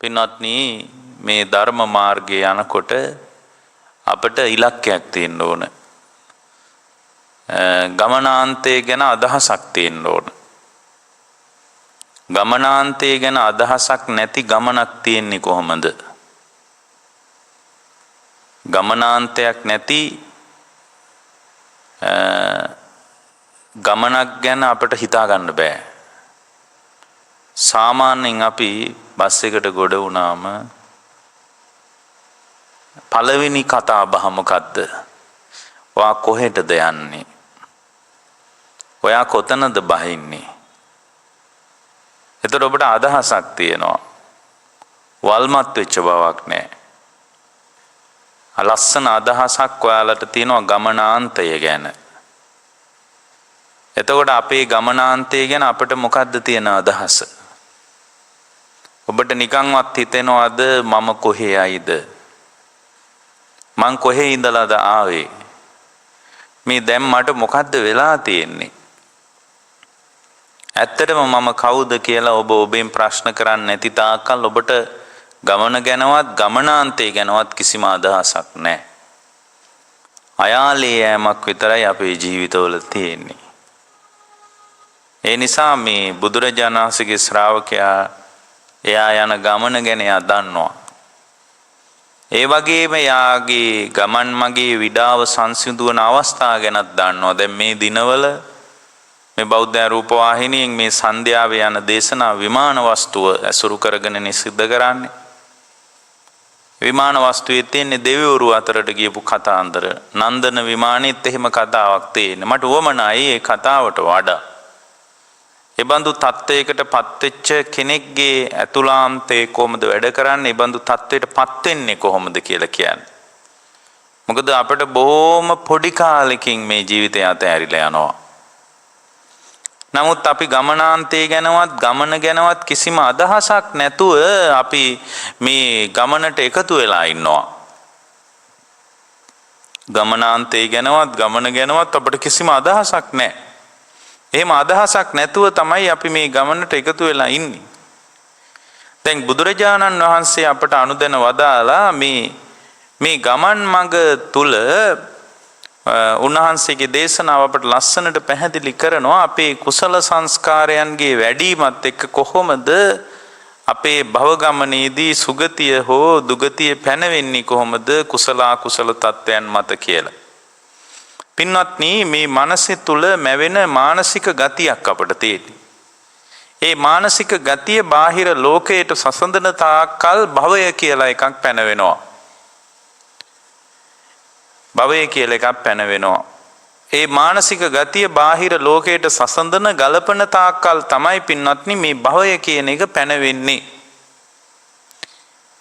පින්වත්නි මේ ධර්ම මාර්ගයේ යනකොට අපට ඉලක්කයක් තියෙන්න ඕන. ගමනාන්තය ගැන අදහසක් තියෙන්න ඕන. ගමනාන්තය ගැන අදහසක් නැති ගමනක් තියෙන්නේ කොහොමද? ගමනාන්තයක් නැති ගමනක් ගැන අපට හිතා ගන්න බෑ. සාමාන්‍යයෙන් අපි බස් එකට ගොඩ වුණාම පළවෙනි කතා බහ මොකද්ද? ඔයා කොහෙටද යන්නේ? ඔයා කොතනද බහින්නේ? එතකොට ඔබට අදහසක් තියෙනවා. වල්මත් වෙච්ච බවක් නැහැ. ලස්සන අදහසක් ඔයාලට තියෙනවා ගමනාන්තය ගැන. එතකොට අපේ ගමනාන්තය ගැන අපිට මොකද්ද තියෙන අදහස? ඔබට නිකන්වත් හිතෙනවද මම කොහේ යයිද? මං කොහේ ඉඳලාද ආවේ? මේ දැන් මට මොකද්ද වෙලා තියෙන්නේ? ඇත්තටම මම කවුද කියලා ඔබ ඔබෙන් ප්‍රශ්න කරන්නේ නැති තාක්කල් ඔබට ගමන ගැනවත් ගමනාන්තය ගැනවත් කිසිම අදහසක් නැහැ. අයාලේ යෑමක් විතරයි අපේ ජීවිතවල තියෙන්නේ. ඒ නිසා මේ බුදුරජාණන් වහන්සේගේ ශ්‍රාවකයා එයා යන ගමන ගැන එයා දන්නවා. ඒ වගේම යාගේ ගමන් මගේ විඩාව සංසිඳුවන අවස්ථා ගැනත් දන්නවා. දැන් මේ දිනවල මේ බෞද්ධ රූපවාහිනියෙන් මේ සන්ධ්‍යාවේ යන දේශනා විමාන වස්තුව ඇසුරු කරගෙන සිද්ධ කරන්නේ. විමාන වස්තුවේ තියෙන දෙවිවරු අතරට ගියපු කතාන්දර. නන්දන විමානෙත් එහෙම කතාවක් තියෙන්නේ. මට වමනයි ඒ කතාවට වඩා. ඒ බඳු තත්ත්වයකට පත්වෙච්ච කෙනෙක්ගේ ඇතුළාන්තේ කොහොමද වැඩ කරන්නේ? ඒ බඳු තත්ත්වයටපත් වෙන්නේ කොහොමද කියලා කියන්නේ. මොකද අපිට බොහොම පොඩි කාලෙකින් මේ ජීවිතය අතහැරිලා යනවා. නමුත් අපි ගමනාන්තය ගැනවත් ගමන ගැනවත් කිසිම අදහසක් නැතුව අපි මේ ගමනට එකතු වෙලා ඉන්නවා. ගමනාන්තය ගැනවත් ගමන ගැනවත් අපිට කිසිම අදහසක් නැහැ. එහෙම අදහසක් නැතුව තමයි අපි මේ ගමනට එකතු වෙලා ඉන්නේ. දැන් බුදුරජාණන් වහන්සේ අපට අනුදැන වදාලා මේ ගමන් මඟ තුල උන්වහන්සේගේ දේශනාව අපට ලස්සනට පැහැදිලි කරනවා අපේ කුසල සංස්කාරයන්ගේ වැඩිමත් එක්ක කොහොමද අපේ භව ගමනේදී සුගතිය හෝ දුගතිය පැනවෙන්නේ කොහොමද කුසල අකුසල තත්ත්වයන් මත කියලා. පින්වත්නි මේ මනස තුල මැවෙන මානසික ගතියක් අපට තියෙනවා. ඒ මානසික ගතිය බාහිර ලෝකයට සසඳන තාක්කල් භවය කියලා එකක් පැනවෙනවා. භවය කියලා එකක් පැනවෙනවා. ඒ මානසික ගතිය බාහිර ලෝකයට සසඳන ගලපන තාක්කල් තමයි පින්වත්නි මේ භවය කියන එක පැනවෙන්නේ.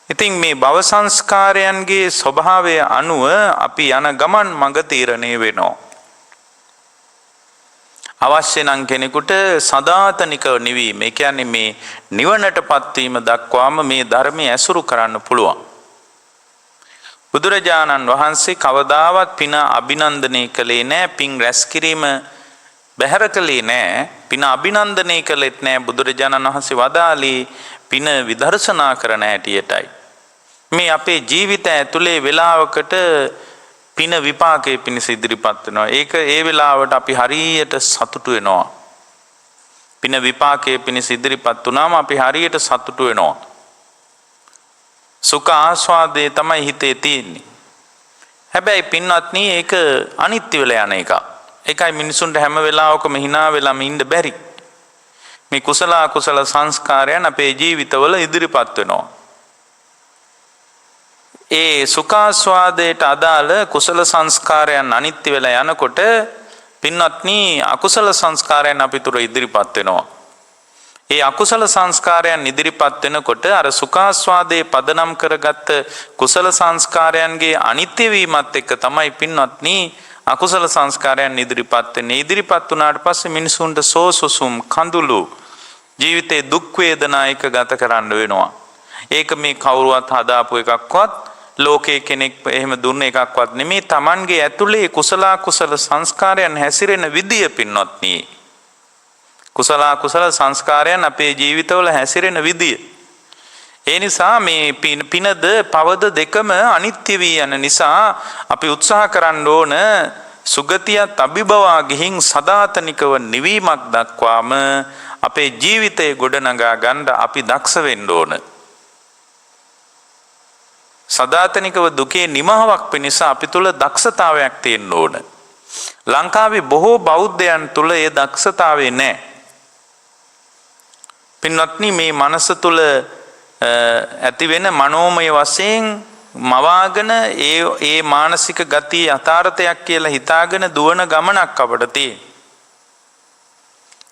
ඉතින් මේ භව සංස්කාරයන්ගේ ස්වභාවය අනුව අපි යන ගමන් මඟ තීරණය වෙනවා. අවශ්‍ය නම් කෙනෙකුට සදාතනික නිවීම, ඒ කියන්නේ මේ නිවනටපත් වීම දක්වාම මේ ධර්මයේ ඇසුරු කරන්න පුළුවන්. බුදුරජාණන් වහන්සේ කවදාවත් පින අභිනන්දනය කළේ නැහැ, පින් රැස් කිරීම බැහැර කළේ නැහැ, පින අභිනන්දනය කළෙත් නැහැ. බුදුරජාණන් වහන්සේ වදාළේ පින විදර්ශනා කරන හැටියටයි. මේ අපේ ජීවිතය ඇතුලේ වෙලාවකට පින විපාකයේ පිණිස ඉදිරිපත් වෙනවා. ඒක ඒ වෙලාවට අපි හරියට සතුටු වෙනවා. පින විපාකයේ පිණිස ඉදිරිපත් වුණාම අපි හරියට සතුටු වෙනවා. සුඛ ආස්වාදයේ තමයි හිතේ තියෙන්නේ. හැබැයි පින්වත්නි ඒක අනිත්‍ය වෙලා යන එක. ඒකයි මිනිසුන්ට හැම වෙලාවකම hina වෙලාම ඉන්න බැරි. මේ කුසල අකුසල සංස්කාරයන් අපේ ජීවිතවල ඉදිරිපත් වෙනවා. ඒ සුඛාස්වාදයට අදාළ කුසල සංස්කාරයන් අනිත්‍ය වෙලා යනකොට පින්වත්නි අකුසල සංස්කාරයන් අපිට ඉදිරිපත් වෙනවා. ඒ අකුසල සංස්කාරයන් ඉදිරිපත් වෙනකොට අර සුඛාස්වාදයේ පදනම් කරගත්ත කුසල සංස්කාරයන්ගේ අනිත්‍ය වීමත් එක්ක තමයි පින්වත්නි අකුසල සංස්කාරයන් ඉදිරිපත් වෙන්නේ. ඉදිරිපත් වුණාට පස්සේ මිනිසුන්ට සෝසුසුම් කඳුළු ජීවිතේ දුක් වේදනා එක ගත කරන්න වෙනවා. ඒක මේ කවුරුවත් හදාපු එකක්වත් ලෝකයේ කෙනෙක් එහෙම දුන්න එකක්වත් නෙමෙයි. Tamanගේ ඇතුලේ කුසල කුසල සංස්කාරයන් හැසිරෙන විදිය පින්වත්නි. කුසල කුසල සංස්කාරයන් අපේ ජීවිතවල හැසිරෙන විදිය. ඒ නිසා මේ පිනද පවද දෙකම අනිත්‍ය වී යන නිසා අපි උත්සාහ කරන්න ඕන සුගතියත් අභිභවා ගිහින් සදාතනිකව නිවීමක් දක්වාම අපේ ජීවිතය ගොඩනගා ගන්න අපි දක්ෂ වෙන්න ඕන. සදාතනිකව දුකේ නිමාවක් පිණිස අපි තුල දක්ෂතාවයක් තියෙන්න ඕන. ලංකාවේ බොහෝ බෞද්ධයන් තුල ඒ දක්ෂතාවය නැහැ. පින්වත්නි මේ මනස තුල ඇති වෙන මනෝමය වශයෙන් මවාගෙන ඒ මානසික ගතිය යථාර්ථයක් කියලා හිතාගෙන දුවන ගමනක් අපට තියෙන.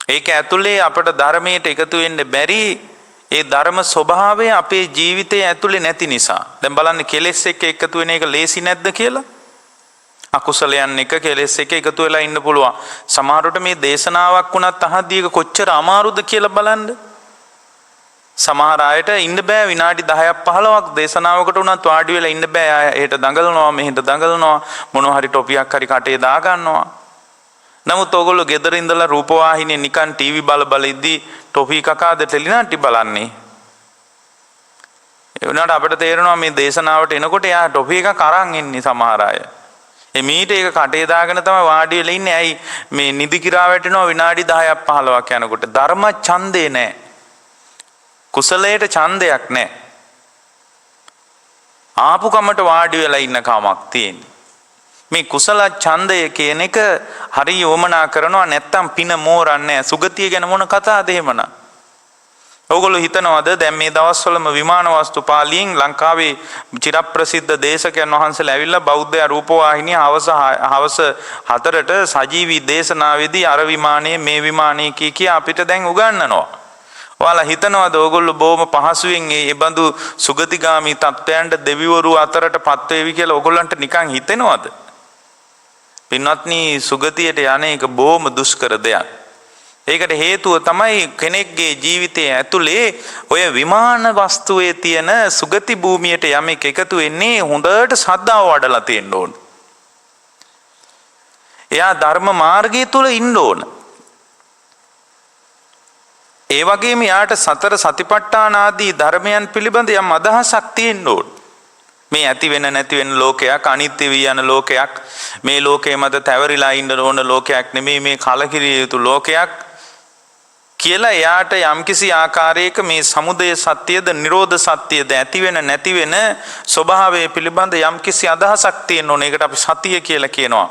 ඒක ඇතුලේ අපට ධර්මයට එකතු වෙන්න බැරි ඒ ධර්ම ස්වභාවය අපේ ජීවිතයේ ඇතුලේ නැති නිසා. දැන් බලන්න කෙලෙස් එක්ක එකතු වෙන එක ලේසි නැද්ද කියලා? අකුසලයන් එක කෙලෙස් එක එකතු වෙලා ඉන්න පුළුවන්. සමහරවිට මේ දේශනාවක් වුණත් අහද්දී ඒක කොච්චර අමාරුද කියලා බලන්න. සමහර අයට ඉන්න බෑ විනාඩි 10ක් 15ක් දේශනාවකට උනත් වාඩි වෙලා ඉන්න බෑ. එහෙට දඟලනවා මෙහෙට දඟලනවා මොනවා හරි ටොපියක් හරි කටේ දා ගන්නවා. නමුත් ඕගොල්ලෝ ගෙදර ඉඳලා රූපවාහිනියේ නිකන් ටීවී බල ඉද්දි ටොපි කකාද ටෙලිනාටි බලන්නේ. ඒ වුණාට අපිට තේරෙනවා මේ දේශනාවට එනකොට එයා ටොපි එකක් අරන් එන්නේ සමහර අය. මීට ඒක කටේ දාගෙන තමයි වාඩි වෙලා ඉන්නේ. ඇයි මේ නිදි කිරා වැටෙනවා විනාඩි 10ක් 15ක් යනකොට. ධර්ම ඡන්දේ නැහැ. කුසලයට ඡන්දයක් නැහැ. ආපු කමට වාඩි වෙලා ඉන්න කමක් තියෙන්නේ. මේ කුසල ඡන්දය කියන එක හරිය වමනා කරනවා නැත්තම් පින මෝරන්නේ නැහැ. සුගතිය ගැන මොන කතාවද එහෙමනම්? ඔයගොල්ලෝ හිතනවාද දැන් මේ දවස්වලම විමාන වස්තු පාලියෙන් ලංකාවේ චිරප්‍රසිද්ධ දේශකයන් වහන්සේලා ඇවිල්ලා බෞද්ධ රූපවාහිනිය හවස 4ට සජීවී දේශනාවේදී අර විමානයේ මේ විමානයේ කී අපිට දැන් උගන්වනවා. ඔයාලා හිතනවාද ඔයගොල්ලෝ බොහොම පහසුවෙන් මේ බඳු සුගතිගාමි තත්ත්වයන්ට දෙවිවරු අතරටපත් වේවි කියලා ඔයගොල්ලන්ට නිකන් හිතෙනවද? පින්වත්නි සුගතියට යන්නේ බොහොම දුෂ්කර දෙයක්. ඒකට හේතුව තමයි කෙනෙක්ගේ ජීවිතයේ ඇතුලේ ඔය විමාන වස්තුවේ තියෙන සුගති භූමියට යමෙක් එකතු වෙන්නේ හොඳට ශ්‍රද්ධාව වඩලා තියෙන්න ඕන. එයා ධර්ම මාර්ගය තුල ඉන්න ඕන. ඒ වගේම යාට සතර සතිපට්ඨාන ආදී ධර්මයන් පිළිබඳ යම් අදහසක් තියෙන්න ඕන. මේ ඇති වෙන නැති වෙන ලෝකයක්, අනිත්‍ය වී යන ලෝකයක්, මේ ලෝකයේ මත තැවරිලා ඉන්න ඕන ලෝකයක් නෙමෙයි, මේ කලකිරිය යුතු ලෝකයක් කියලා එයාට යම්කිසි ආකාරයක මේ සමුදය සත්‍යද නිරෝධ සත්‍යද ඇති වෙන නැති වෙන ස්වභාවය පිළිබඳ යම්කිසි අදහසක් තියෙන්න ඕන. ඒකට අපි සතිය කියලා කියනවා.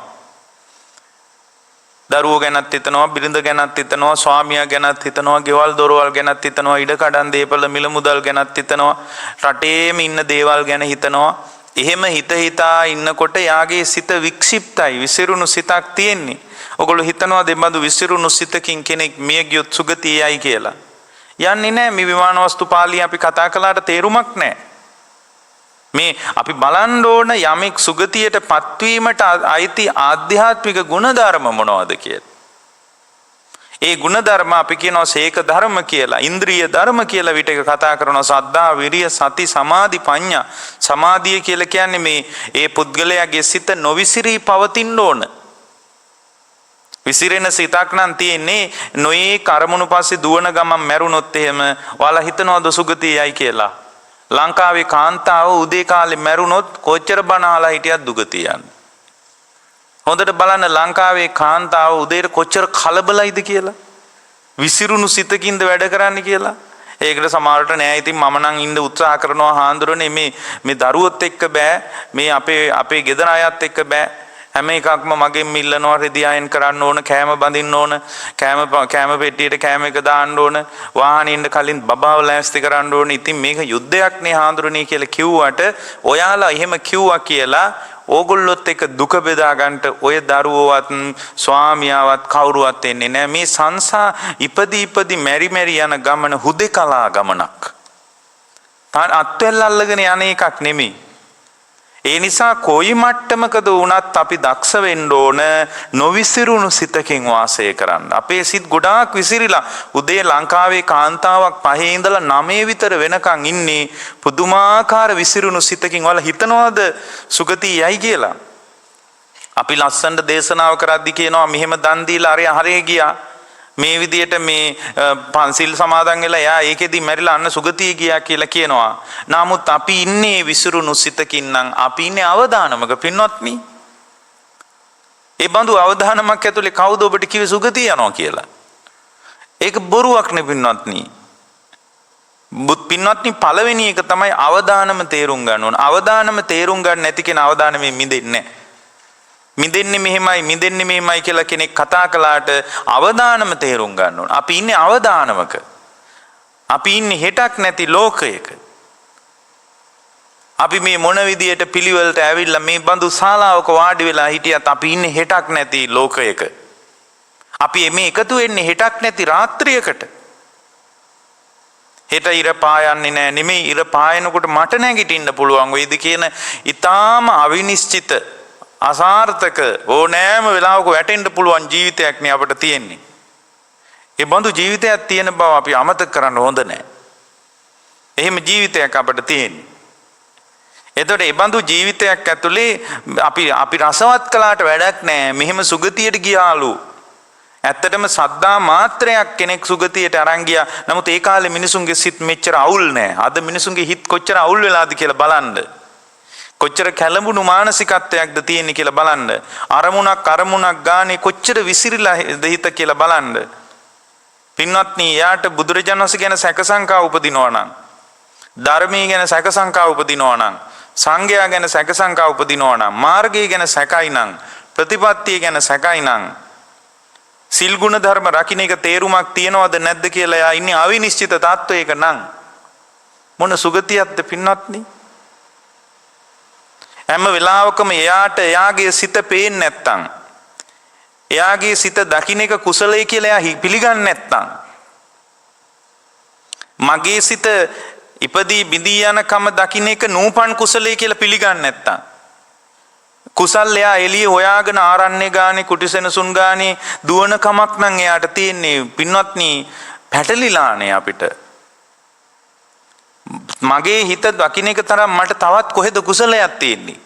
දරුවෝ ගැනත් හිතනවා, බිරිඳ ගැනත් හිතනවා, ස්වාමියා ගැනත් හිතනවා, ගෙවල් දොරවල් ගැනත් හිතනවා, ඉඩ කඩන් දීපල මිල මුදල් ගැනත් හිතනවා, රටේම ඉන්න දේවල් ගැන හිතනවා. එහෙම හිතා ඉන්නකොට යාගේ සිත වික්ෂිප්තයි, විසිරුණු සිතක් තියෙන්නේ. ඔගොල්ලෝ හිතනවා දෙබඳු විසිරුණු සිතකින් කෙනෙක් මිය ගියොත් සුගතියයි කියලා. යන්නේ නැහැ. මේ විමාන වස්තු පාළිය අපි කතා කළාට තේරුමක් නැහැ. මේ අපි බලන්න ඕන යමෙක් සුගතියට පත්වීමට අයිති ආධ්‍යාත්මික ගුණධර්ම මොනවද කියලා. ඒ ගුණධර්ම අපි කියනවා සේක ධර්ම කියලා, ඉන්ද්‍රිය ධර්ම කියලා විතක කතා කරනවා. සද්ධා, විරිය, සති, සමාධි, ප්‍රඥා. සමාධිය කියලා කියන්නේ මේ ඒ පුද්ගලයාගේ සිත නොවිසිරී පවතින්න ඕන. විසිරෙන සිතක් නම් තියෙන්නේ නොයේ කර්මණු පස්සේ දුවන ගමන් මැරුණොත් එහෙම ඔයාලා හිතනවද සුගතියයි කියලා? ලංකාවේ කාන්තාව උදේ කාලේ මැරුණොත් කොච්චර බණ අහලා හිටියත් දුගතිය යන්නේ. හොඳට බලන්න ලංකාවේ කාන්තාව උදේට කොච්චර කලබලයිද කියලා. විසිරුණු සිතකින්ද වැඩ කරන්න කියලා. ඒකට සමහරට නෑ ඉතින් මම නම් ඉන්න උත්සාහ කරනවා හාඳුරනේ මේ දරුවොත් එක්ක බෑ. මේ අපේ ගෙදර අයත් එක්ක බෑ. හැම එකක්ම මගෙන් මිල්ලනවා, රෙදි අයන් කරන්න ඕන, කෑම බඳින්න ඕන, කෑම පෙට්ටියට කෑම එක දාන්න ඕන, වාහනේ ඉන්න කලින් බබාව ලෑස්ති කරන්න ඕන. ඉතින් මේක යුද්ධයක් නේ හාඳුරනේ කියලා කිව්වට ඔයාලා එහෙම කිව්වා කියලා ඕගොල්ලොත් එක්ක දුක බෙදා ගන්නට ඔය දරුවෝවත් ස්වාමියාවත් කවුරුවත් එන්නේ නැහැ. මේ සංසා ඉපදි මෙරි යන ගමන හුදෙකලා ගමනක්. තාන් අත්වැල් අල්ලගෙන යන එකක් නෙමෙයි. ඒ නිසා කොයි මට්ටමකද වුණත් අපි දක්ෂ වෙන්න ඕන නොවිසිරුණු සිතකින් වාසය කරන්න. අපේ සිත් ගොඩාක් විසිරිලා උදේ ලංකාවේ කාන්තාවක් 5 ඉඳලා 9 විතර වෙනකන් ඉන්නේ පුදුමාකාර විසිරුණු සිතකින්. ඔයාලා හිතනවද සුගතියයි කියලා? අපි ලස්සනට දේශනාව කරද්දි කියනවා මෙහෙම දන් දීලා හරිය ගියා. මේ විදියට මේ පන්සිල් සමාදන් වෙලා එයා ඒකෙදි මැරිලා අන්න සුගතිය ගියා කියලා කියනවා. නමුත් අපි ඉන්නේ විසිරුණු සිතකින් නම් අපි ඉන්නේ අවදානමක පින්වත්නි. ඒ බඳු අවදානමක් ඇතුලේ කවුද ඔබට කිව්වේ සුගතිය යනවා කියලා? ඒක බොරුවක් නේ පින්වත්නි. පින්වත්නි පළවෙනි එක තමයි අවදානම තේරුම් ගන්න ඕන. අවදානම තේරුම් ගන්න නැති කෙනා අවදානමෙන් මිදෙන්නේ නැහැ. මිදෙන්නේ මෙහෙමයි කියලා කෙනෙක් කතා කළාට අවදානම තේරුම් ගන්න ඕන. අපි ඉන්නේ අවදානමක. අපි ඉන්නේ හෙටක් නැති ලෝකයක. අපි මේ මොන විදියට පිළිවෙලට ඇවිල්ලා මේ බඳු ශාලාවක වාඩි වෙලා හිටියත් අපි ඉන්නේ හෙටක් නැති ලෝකයක. අපි මේ එකතු වෙන්නේ හෙටක් නැති රාත්‍රියකට. හෙට ඉර පායන්නේ නැහැ නෙමෙයි, ඉර පායනකොට මට නැගිටින්න පුළුවන් වෙයිද කියන ඊටාම අවිනිශ්චිත අසාර්ථක ඕනෑම වෙලාවක වැටෙන්න පුළුවන් ජීවිතයක් නේ අපිට තියෙන්නේ. ඒ බඳු ජීවිතයක් තියෙන බව අපි අමතක කරන්න හොඳ නැහැ. එහෙම ජීවිතයක් අපිට තියෙන්නේ. එතකොට ඒ බඳු ජීවිතයක් ඇතුලේ අපි රසවත් කළාට වැඩක් නැහැ. මෙහෙම සුගතියට ගියාලු. ඇත්තටම සද්දා මාත්‍රයක් කෙනෙක් සුගතියට අරන් ගියා. නමුත් ඒ කාලේ මිනිසුන්ගේ සිත් මෙච්චර අවුල් නැහැ. අද මිනිසුන්ගේ හිත කොච්චර අවුල් වෙලාද කියලා බලන්න. කොච්චර කැළඹුණු මානසිකත්වයක්ද තියෙන්නේ කියලා බලන්න. අරමුණක් ගානේ කොච්චර විසිරිලා හිත කියලා බලන්න. පින්වත්නි, යාට බුදුරජාණන් වහන්සේ ගැන සැකසංකා උපදිනවා නම්, ධර්මයේ ගැන සැකසංකා උපදිනවා නම්, සංඝයා ගැන සැකසංකා උපදිනවා නම්, මාර්ගය ගැන සැකයි නම්, ප්‍රතිපත්තිය ගැන සැකයි නම්, සිල් ගුණ ධර්ම රකින්න එක තේරුමක් තියනවද නැද්ද කියලා යා ඉන්නේ අවිනිශ්චිත තත්වයක නම් මොන සුගතියක්ද පින්වත්නි? හැම වෙලාවකම එයාගේ සිත පේන්නේ නැත්තම්, එයාගේ සිත දකින්න එක කුසලයි කියලා එයා පිළිගන්නේ නැත්තම්, මගේ සිත ඉපදී බිඳී යන කම දකින්න එක නූපන් කුසලයි කියලා පිළිගන්නේ නැත්තම්, කුසල් එයා එළිය හොයාගෙන ආරණ්‍ය ගානේ කුටිසෙනසුන් ගානේ දුවන කමක් නම් එයාට තියෙන්නේ පින්වත්නි පැටලිලානේ අපිට. මගේ හිත දකින්න එක තරම් මට තවත් කොහෙද කුසලයක් තියෙන්නේ?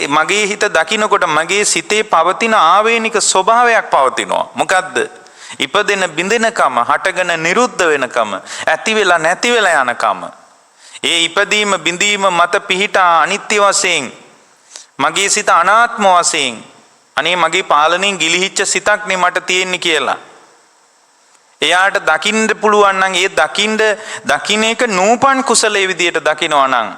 මගේ හිත දකින්නකොට මගේ සිතේ පවතින ආවේනික ස්වභාවයක් පවතිනවා. මොකද්ද? ඉපදෙන බිඳෙනකම, හටගෙන නිරුද්ධ වෙනකම, ඇති වෙලා නැති වෙලා යනකම, ඒ ඉපදීම බිඳීම මත පිහිටා අනිත්‍ය වශයෙන්, මගේ සිත අනාත්ම වශයෙන්, අනේ මගේ පාලනයෙන් ගිලිහිච්ච සිතක් නේ මට තියෙන්නේ කියලා එයාට දකින්න පුළුවන් නම්, ඒ දකින්න එක නූපන් කුසලයේ විදියට දකිනවා නම්,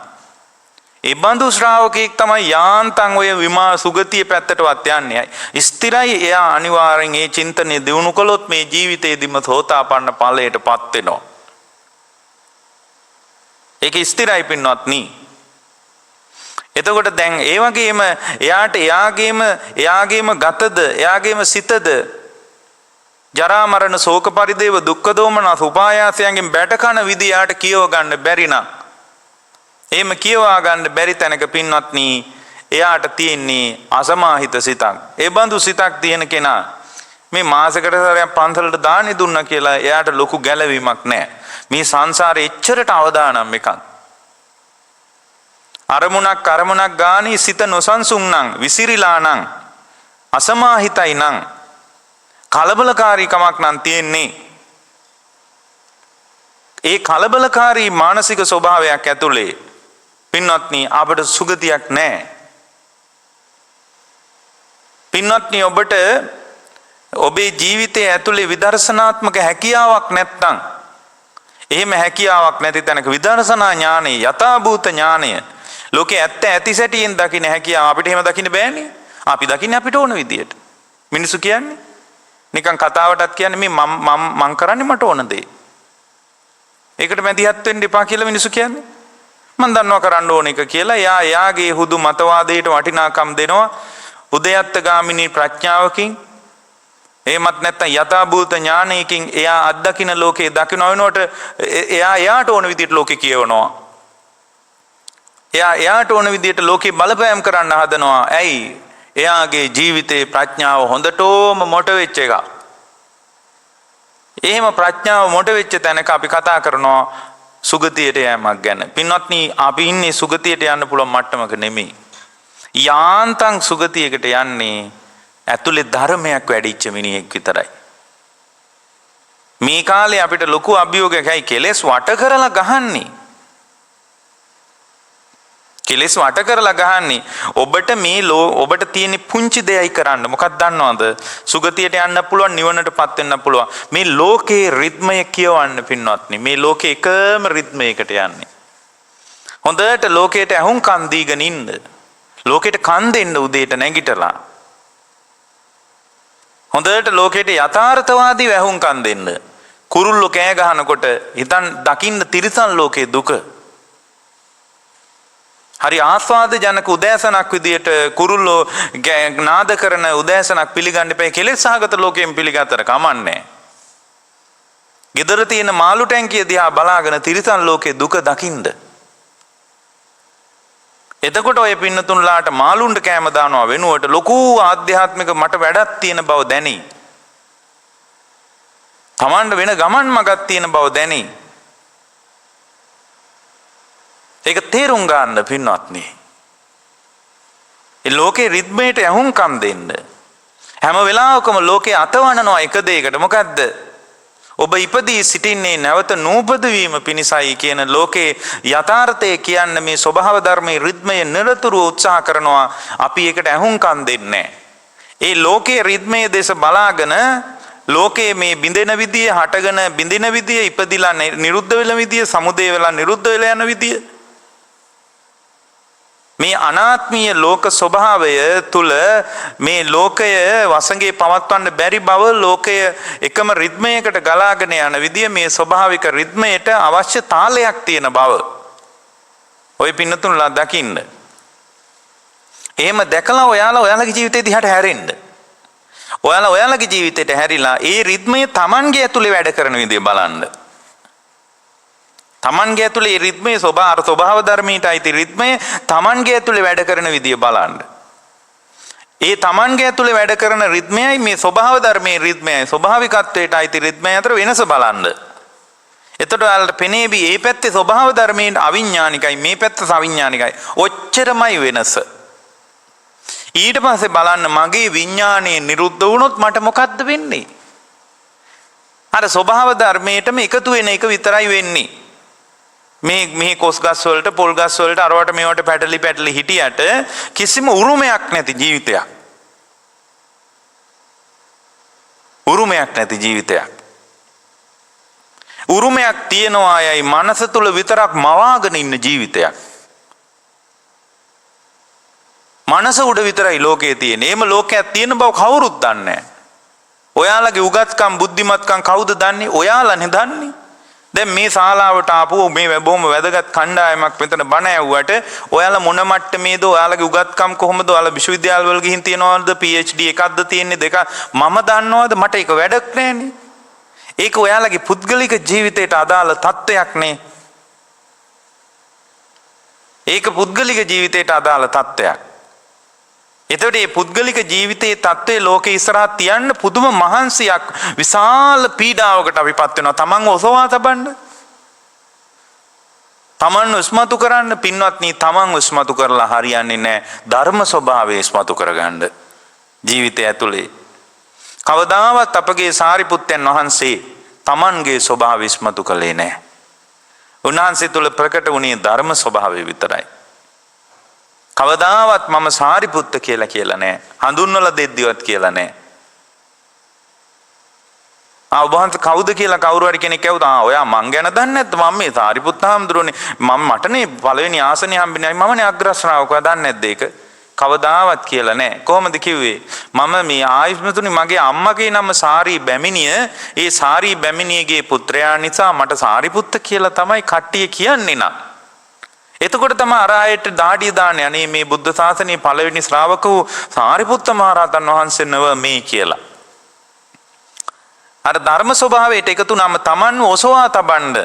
ඒ බඳු ශ්‍රාවකෙක් තමයි යාන්තම් ඔය විමා සුගතිය පැත්තටවත් යන්නේ. ස්ථිරයි. එයා අනිවාර්යෙන් මේ චින්තනය දිනු කළොත් මේ ජීවිතේදීම සෝතාපන්න ඵලයටපත් වෙනවා. ඒක ස්ථිරයි පින්වත්නි. එතකොට දැන් ඒ වගේම එයාට එයාගේම ගතද, එයාගේම සිතද ජරා මරණ ශෝක පරිදේව දුක්ඛ දෝමනස් උපායාසයන්ගෙන් බැට කන විදිය යාට කියව ගන්න බැරි නම්, එහෙම කියවා ගන්න බැරි තැනක පින්වත්නි එයාට තියෙන්නේ අසමාහිත සිතක්. ඒ බඳු සිතක් තියෙන කෙනා මේ මාසෙකට සැරයක් පන්සලට දානි දුන්නා කියලා එයාට ලොකු ගැළවීමක් නැහැ. මේ සංසාරේ එච්චරට අවදානම් එකක්. අරමුණක් ගානේ සිත නොසන්සුන් නම්, විසිරිලා නම්, අසමාහිතයි නම්, කලබලකාරීකමක් නම් තියෙන්නේ. ඒ කලබලකාරී මානසික ස්වභාවයක් ඇතුලේ පින්වත්නි අපට සුගතියක් නැහැ. පින්වත්නි, ඔබට ඔබේ ජීවිතයේ ඇතුලේ විදර්ශනාත්මක හැකියාවක් නැත්නම්, එහෙම හැකියාවක් නැති තැනක විදර්ශනා ඥානය, යථාභූත ඥානය, ලෝකේ ඇත්ත ඇති සැටියෙන් දකින්න හැකියාව අපිට එහෙම දකින්න බෑනේ. අපි දකින්නේ අපිට ඕන විදියට. මිනිස්සු කියන්නේ නිකන් කතාවටත් කියන්නේ මේ මං කරන්නේ මට ඕන දේ. ඒකට මැදිහත් වෙන්න එපා කියලා මිනිස්සු කියන්නේ. මං දන්නවා කරන්න ඕන එක කියලා. එයාගේ හුදු මතවාදයට වටිනාකම් දෙනවා උදයත්ත ගාමිනී ප්‍රඥාවකින්. එහෙමත් නැත්නම් යථාභූත ඥානයකින් එයා අත්දකින්න ලෝකේ දකින්න වෙනකොට එයාට ඕන විදියට ලෝකේ කියවනවා. එයාට ඕන විදියට ලෝකේ බලපෑම් කරන්න හදනවා. ඇයි? එයාගේ ජීවිතේ ප්‍රඥාව හොඳටම මොට වෙච්ච එක. එහෙම ප්‍රඥාව මොට වෙච්ච තැනක අපි කතා කරනවා සුගතියට යෑමක් ගැන. පින්වත්නි, අපි ඉන්නේ සුගතියට යන්න පුළුවන් මට්ටමක නෙමෙයි. යාන්තම් සුගතියකට යන්නේ ඇතුලේ ධර්මයක් වැඩිච්ච මිනිහෙක් විතරයි. මේ කාලේ අපිට ලොකු අභියෝගයක්යි කෙලෙස් වට කරලා ගහන්නේ. කෙලෙස් වට කරලා ගහන්නේ. ඔබට ඔබට තියෙන පුංචි දෙයයි කරන්න. මොකක්ද දන්නවද? සුගතියට යන්න පුළුවන්, නිවනටපත් වෙන්න පුළුවන්. මේ ලෝකේ රිද්මය කියවන්න පින්වත්නි. මේ ලෝකේ එකම රිද්මයකට යන්නේ. හොඳට ලෝකයට ඇහුම්කන් දීගෙන ඉන්න. ලෝකයට කන් දෙන්න උදේට නැගිටලා. හොඳට ලෝකයට යථාර්ථවාදීව ඇහුම්කන් දෙන්න. කුරුල්ලෝ කෑ ගහනකොට හිතන් දකින්න තිරිසන් ලෝකේ දුක. හරි ආස්වාද ජනක උදෑසනක් විදියට කුරුල්ලෝ නාද කරන උදෑසනක් පිළිගන්න එපා. කෙලෙස් සහගත ලෝකයෙන් පිළිගත්තට කමන්නේ. ගෙදර තියෙන මාළු ටැංකිය දිහා බලාගෙන තිරිසන් ලෝකේ දුක දකින්න. එතකොට ඔය පින්නතුන්ලාට මාළුන්ට කෑම දානවා වෙනුවට ලොකු ආධ්‍යාත්මික මට වැඩක් තියෙන බව දැනි. තමන්ට වෙන ගමන් මගක් තියෙන බව දැනි. ඒක තේරුම් ගන්න පින්වත්නි. ඒ ලෝකේ රිද්මයට ඇහුම්කම් දෙන්න. හැම වෙලාවකම ලෝකේ අතවනනවා එක දෙයකට. මොකද්ද? ඔබ ඉපදී සිටින්නේ නැවත නූපද වීම පිණිසයි කියන ලෝකේ යථාර්ථය කියන්නේ මේ ස්වභාව ධර්මයේ රිද්මය නිරතුරුව උත්සාහ කරනවා. අපි ඒකට ඇහුම්කම් දෙන්නේ. ඒ ලෝකයේ රිද්මයේ දේශ බලාගෙන ලෝකයේ මේ බිඳෙන විදිය, හටගෙන බිඳින විදිය, ඉපදිලා නිරුද්ධ වෙන විදිය, සමුදේ වෙලා නිරුද්ධ වෙලා යන විදිය, මේ අනාත්මීය ලෝක ස්වභාවය තුල මේ ලෝකය වසඟේ පවත්වන්න බැරි බව, ලෝකය එකම රිද්මයකට ගලාගෙන යන විදිය, මේ ස්වභාවික රිද්මයට අවශ්‍ය තාලයක් තියෙන බව ඔය පින්නතුන්ලා දකින්න. එහෙම දැකලා ඔයාලගේ ජීවිතේ දිහාට හැරෙන්න. ඔයාලගේ ජීවිතේට හැරිලා ඒ රිද්මය Tamanගේ ඇතුලේ වැඩ කරන විදිය බලන්න. තමන්ගේ ඇතුලේ රිද්මයේ ස්වභාව ධර්මයට අයිති රිද්මය තමන්ගේ ඇතුලේ වැඩ කරන විදිය බලන්න. ඒ තමන්ගේ ඇතුලේ වැඩ කරන රිද්මයයි මේ ස්වභාව ධර්මයේ රිද්මයයි ස්වභාවිකත්වයට අයිති රිද්මය අතර වෙනස බලන්න. එතකොට ඔයාලට පෙනේවි මේ පැත්තේ ස්වභාව ධර්මයේ අවිඥානිකයි, මේ පැත්ත සවිඥානිකයි. ඔච්චරමයි වෙනස. ඊට පස්සේ බලන්න මගේ විඥානයේ නිරුද්ධ වුණොත් මට මොකද්ද වෙන්නේ? අර ස්වභාව ධර්මයටම එකතු වෙන එක විතරයි වෙන්නේ. මේ කොස් ගස් වලට, පොල් ගස් වලට, අරවට මේවට පැටලි හිටියට කිසිම උරුමයක් නැති ජීවිතයක්. උරුමයක් නැති ජීවිතයක්. උරුමයක් තියනවා අයයි මනස තුල විතරක් මවාගෙන ඉන්න ජීවිතයක්. මනස උඩ විතරයි ලෝකයේ තියෙන්නේ. එහෙම ලෝකයක් තියෙන බව කවුරුත් දන්නේ නැහැ. ඔයාලගේ උගත්කම්, බුද්ධිමත්කම් කවුද දන්නේ? ඔයාලානේ දන්නේ. දැන් මේ ශාලාවට ආපු මේ බොහොම වැදගත් කණ්ඩායමක් මෙතන බණ ඇහුවට ඔයාලා මොන මට්ටමේද? ඔයාලගේ උගත්කම් කොහොමද? ඔයාලා විශ්වවිද්‍යාල වල ගිහින් තියනවද? PhD එකක්ද තියෙන්නේ? දෙක මම දන්නවද? මට ඒක වැඩක් නෑනේ. ඒක ඔයාලගේ පුද්ගලික ජීවිතයට අදාළ තත්ත්වයක් නේ. ඒක පුද්ගලික ජීවිතයට අදාළ තත්ත්වයක්. එතකොට මේ පුද්ගලික ජීවිතයේ තත්ත්වයේ ලෝකේ ඉස්සරහා තියන්න පුදුම මහන්සියක්, විශාල පීඩාවකට අපිපත් වෙනවා. තමන් ඔසවා තබන්න, තමන් උස්මතු කරන්න. පින්වත්නි, තමන් උස්මතු කරලා හරියන්නේ නැහැ. ධර්ම ස්වභාවය ඉස්මතු කරගන්න ජීවිතය ඇතුලේ. කවදාවත් අපගේ සාරිපුත්තයන් වහන්සේ තමන්ගේ ස්වභාවය ඉස්මතු කළේ නැහැ. උන්වහන්සේ තුල ප්‍රකට වුණේ ධර්ම ස්වභාවය විතරයි. කවදාවත් මම සාරිපුත්ත කියලා නැහැ. හඳුන්වලා දෙද්දිවත් කියලා නැහැ. ඔබ වහන්සේ කවුද කියලා කවුරු හරි කෙනෙක් ඇහුවොත් ඔයා මං ගැන දන්නේ නැද්ද? මම මේ සාරිපුත්ත හාමුදුරුවනේ. මටනේ පළවෙනි ආසනේ හම්බෙන්නේ. මමනේ අග්‍ර ශ්‍රාවකයා. දන්නේ නැද්ද ඒක? කවදාවත් කියලා නැහැ. කොහොමද කිව්වේ? මම මේ ආයුෂ්මතුනි මගේ අම්මගේ නම සාරී බැමිණිය. ඒ සාරී බැමිණියගේ පුත්‍රයා නිසා මට සාරිපුත්ත කියලා තමයි කට්ටිය කියන්නේ නා. එතකොට තමයි අර ආයත දාඩිය දාන්නේ. අනේ මේ බුද්ධ ශාසනයේ පළවෙනි ශ්‍රාවකව සාරිපුත්ත මහරහතන් වහන්සේ නව මේ කියලා. අර ධර්ම ස්වභාවයට එකතු නම Taman ඔසවා තබන්න,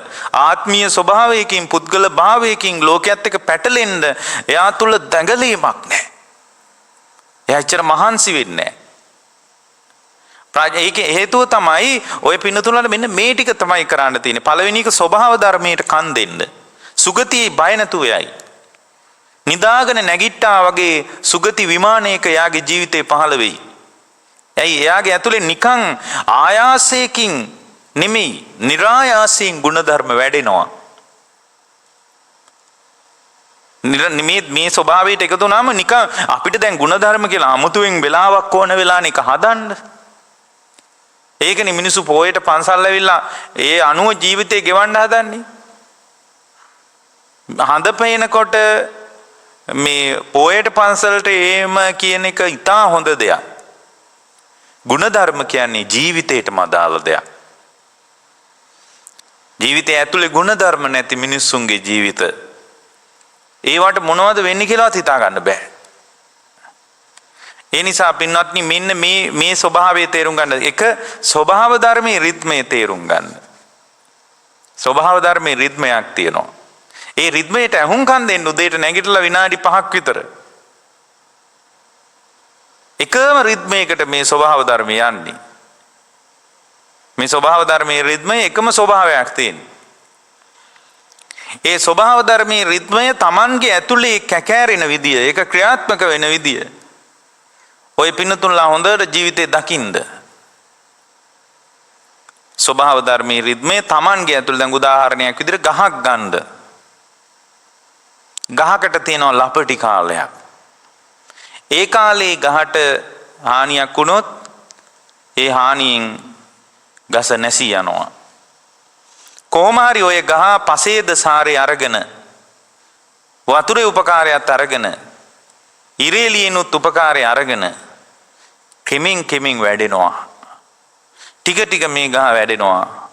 ආත්මීය ස්වභාවයකින්, පුද්ගල භාවයකින් ලෝකයේත් එක්ක පැටලෙන්න එයා තුල දඟලීමක් නැහැ. එයා ඇත්තට මහන්සි වෙන්නේ නැහැ. ඒක හේතුව තමයි ඔය පින්නතුලට මෙන්න මේ ටික තමයි කරන්න තියෙන්නේ. පළවෙනි එක ස්වභාව ධර්මයට කන් දෙන්න. සුගතියේ බය නැතුව යයි. නිදාගෙන නැගිට්ටා වගේ සුගති විමානයක යාගේ ජීවිතේ පහළ වෙයි. ඇයි එයාගේ ඇතුලේ නිකන් ආයාසයකින් නෙමෙයි નિરાයාසයෙන් ගුණධර්ම වැඩෙනවා. මේ ස්වභාවයට එකතු වුණාම නිකන් අපිට දැන් ගුණධර්ම කියලා අමුතුවෙන් වෙලාවක් ඕන වෙලාන එක හදන්න. ඒකනේ මිනිස්සු පොයේට පන්සල් ඇවිල්ලා ඒ අනුව ජීවිතේ ගෙවන්න හදන්නේ. හඳ පේනකොට මේ පොයේට පන්සලට ඒම කියන එක ඉතා හොඳ දෙයක්. ගුණධර්ම කියන්නේ ජීවිතේටම අදාළ දෙයක්. ජීවිතය ඇතුලේ ගුණධර්ම නැති මිනිස්සුන්ගේ ජීවිත ඒවට මොනවද වෙන්නේ කියලාත් හිතා ගන්න බෑ. ඒ නිසා පින්වත්නි මෙන්න මේ ස්වභාවය තේරුම් ගන්න. එක ස්වභාව ධර්මයේ රිද්මේ තේරුම් ගන්න. ස්වභාව ධර්මයේ රිද්මයක් තියෙනවා. ඒ රිද්මයට අහුම්කම් දෙන්න උදේට නැගිටලා විනාඩි 5ක් විතර. එකම රිද්මයකට මේ ස්වභාව ධර්මය යන්නේ. මේ ස්වභාව ධර්මයේ රිද්මයේ එකම ස්වභාවයක් තියෙනවා. ඒ ස්වභාව ධර්මයේ රිද්මය Tamanගේ ඇතුලේ කැකෑරෙන විදිය, ඒක ක්‍රියාත්මක වෙන විදිය. ඔය පින්නතුන්ලා හොඳට ජීවිතේ දකින්න. ස්වභාව ධර්මයේ රිද්මය Tamanගේ ඇතුලේ දැන් උදාහරණයක් විදිහට ගහක් ගන්න. ගහකට තියෙනවා ලපටි කාලයක්. ඒ කාලේ ගහට හානියක් වුණොත් ඒ හානියෙන් ගස නැසී යනවා. කොහොම හරි ඔය ගහ පසේද සාරේ අරගෙන වතුරේ උපකාරයත් අරගෙන ඉරේලියනුත් උපකාරය අරගෙන කෙමින් වැඩෙනවා. ටික මේ ගහ වැඩෙනවා.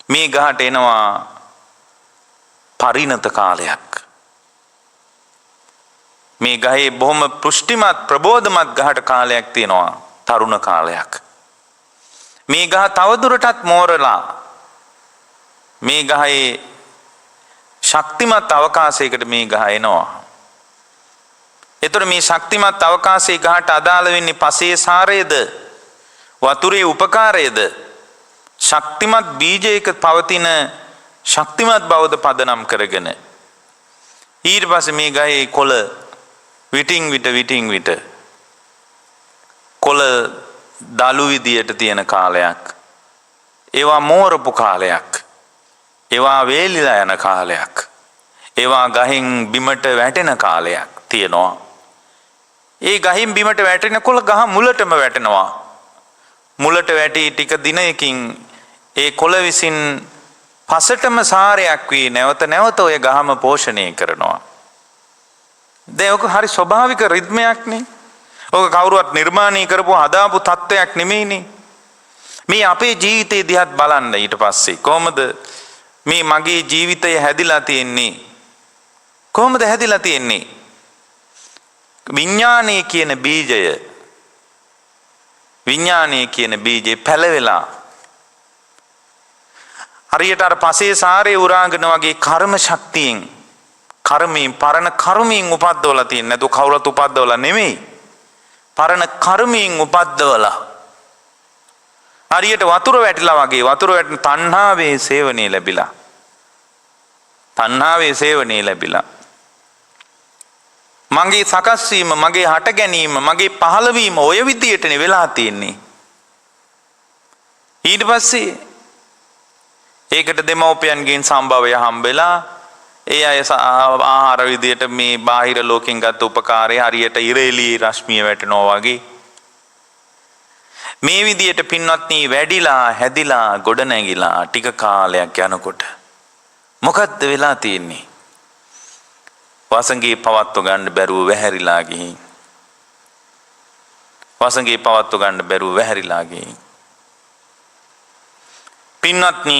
මේ ගහට එනවා පරිණත කාලයක්. මේ ගහේ බොහොම පුෂ්ටිමත් ප්‍රබෝධමත් ගහට කාලයක් තියෙනවා, තරුණ කාලයක්. මේ ගහ තවදුරටත් මෝරලා මේ ගහේ ශක්තිමත් අවකාශයකට මේ ගහ එනවා. එතකොට මේ ශක්තිමත් අවකාශයේ ගහට අදාළ වෙන්නේ පසේ සාරයේද වතුරේ උපකාරයේද ශක්තිමත් බීජයක පවතින ශක්තිමත් බවද පදනම් කරගෙන ඊට පස්සේ මේ ගහේ කොළ විටින් විට කොළ දලු විදියට තියෙන කාලයක්. ඒවා මෝරපු කාලයක්. ඒවා වේලිලා යන කාලයක්. ඒවා ගහින් බිමට වැටෙන කාලයක් තියෙනවා. ඒ ගහින් බිමට වැටෙනකොට ගහ මුලටම වැටෙනවා. මුලට වැටි ටික දිනයකින් ඒ කොළ විසින් පසටම සාරයක් වී නැවත ඔය ගහම පෝෂණය කරනවා. දැන් ඔක හරි ස්වභාවික රිද්මයක්නේ. ඔක කවුරුවත් නිර්මාණය කරපු හදාපු තත්ත්වයක් නෙමෙයිනේ. මේ අපේ ජීවිතේ දිහත් බලන්න ඊට පස්සේ කොහොමද මේ මගේ ජීවිතය හැදිලා තියෙන්නේ? කොහොමද හැදිලා තියෙන්නේ? විඥානයේ කියන බීජය පැලවෙලා හරියට අර පසේ සාරේ උරාගෙන වගේ කර්ම ශක්තියෙන් පරණ කර්මයෙන් උපද්දවලා තියෙන. නේද? කවුරුත් උපද්දවලා නෙමෙයි. පරණ කර්මයෙන් උපද්දවලා හරියට වතුර වැටිලා වගේ වතුර වැටෙන තණ්හාවේ සේවනයේ ලැබිලා මගේ සකස් වීම, මගේ හට ගැනීම, මගේ පහළවීම ඔය විදියටනේ වෙලා තියෙන්නේ. ඊට පස්සේ ඒකට දෙමව්පියන්ගෙන් සම්භවය හම්බෙලා ඒ අය ආහාර විදියට මේ බාහිර ලෝකෙන් ගත් උපකාරය හරියට ඉරේලී රශ්මිය වැටෙනවා වගේ මේ විදියට පින්වත්නි වැඩිලා හැදිලා ගොඩනැගිලා ටික කාලයක් යනකොට මොකද්ද වෙලා තියෙන්නේ? වසඟේ පවත්ව ගන්න බැරුව වැහැරිලා ගිහින් පින්වත්නි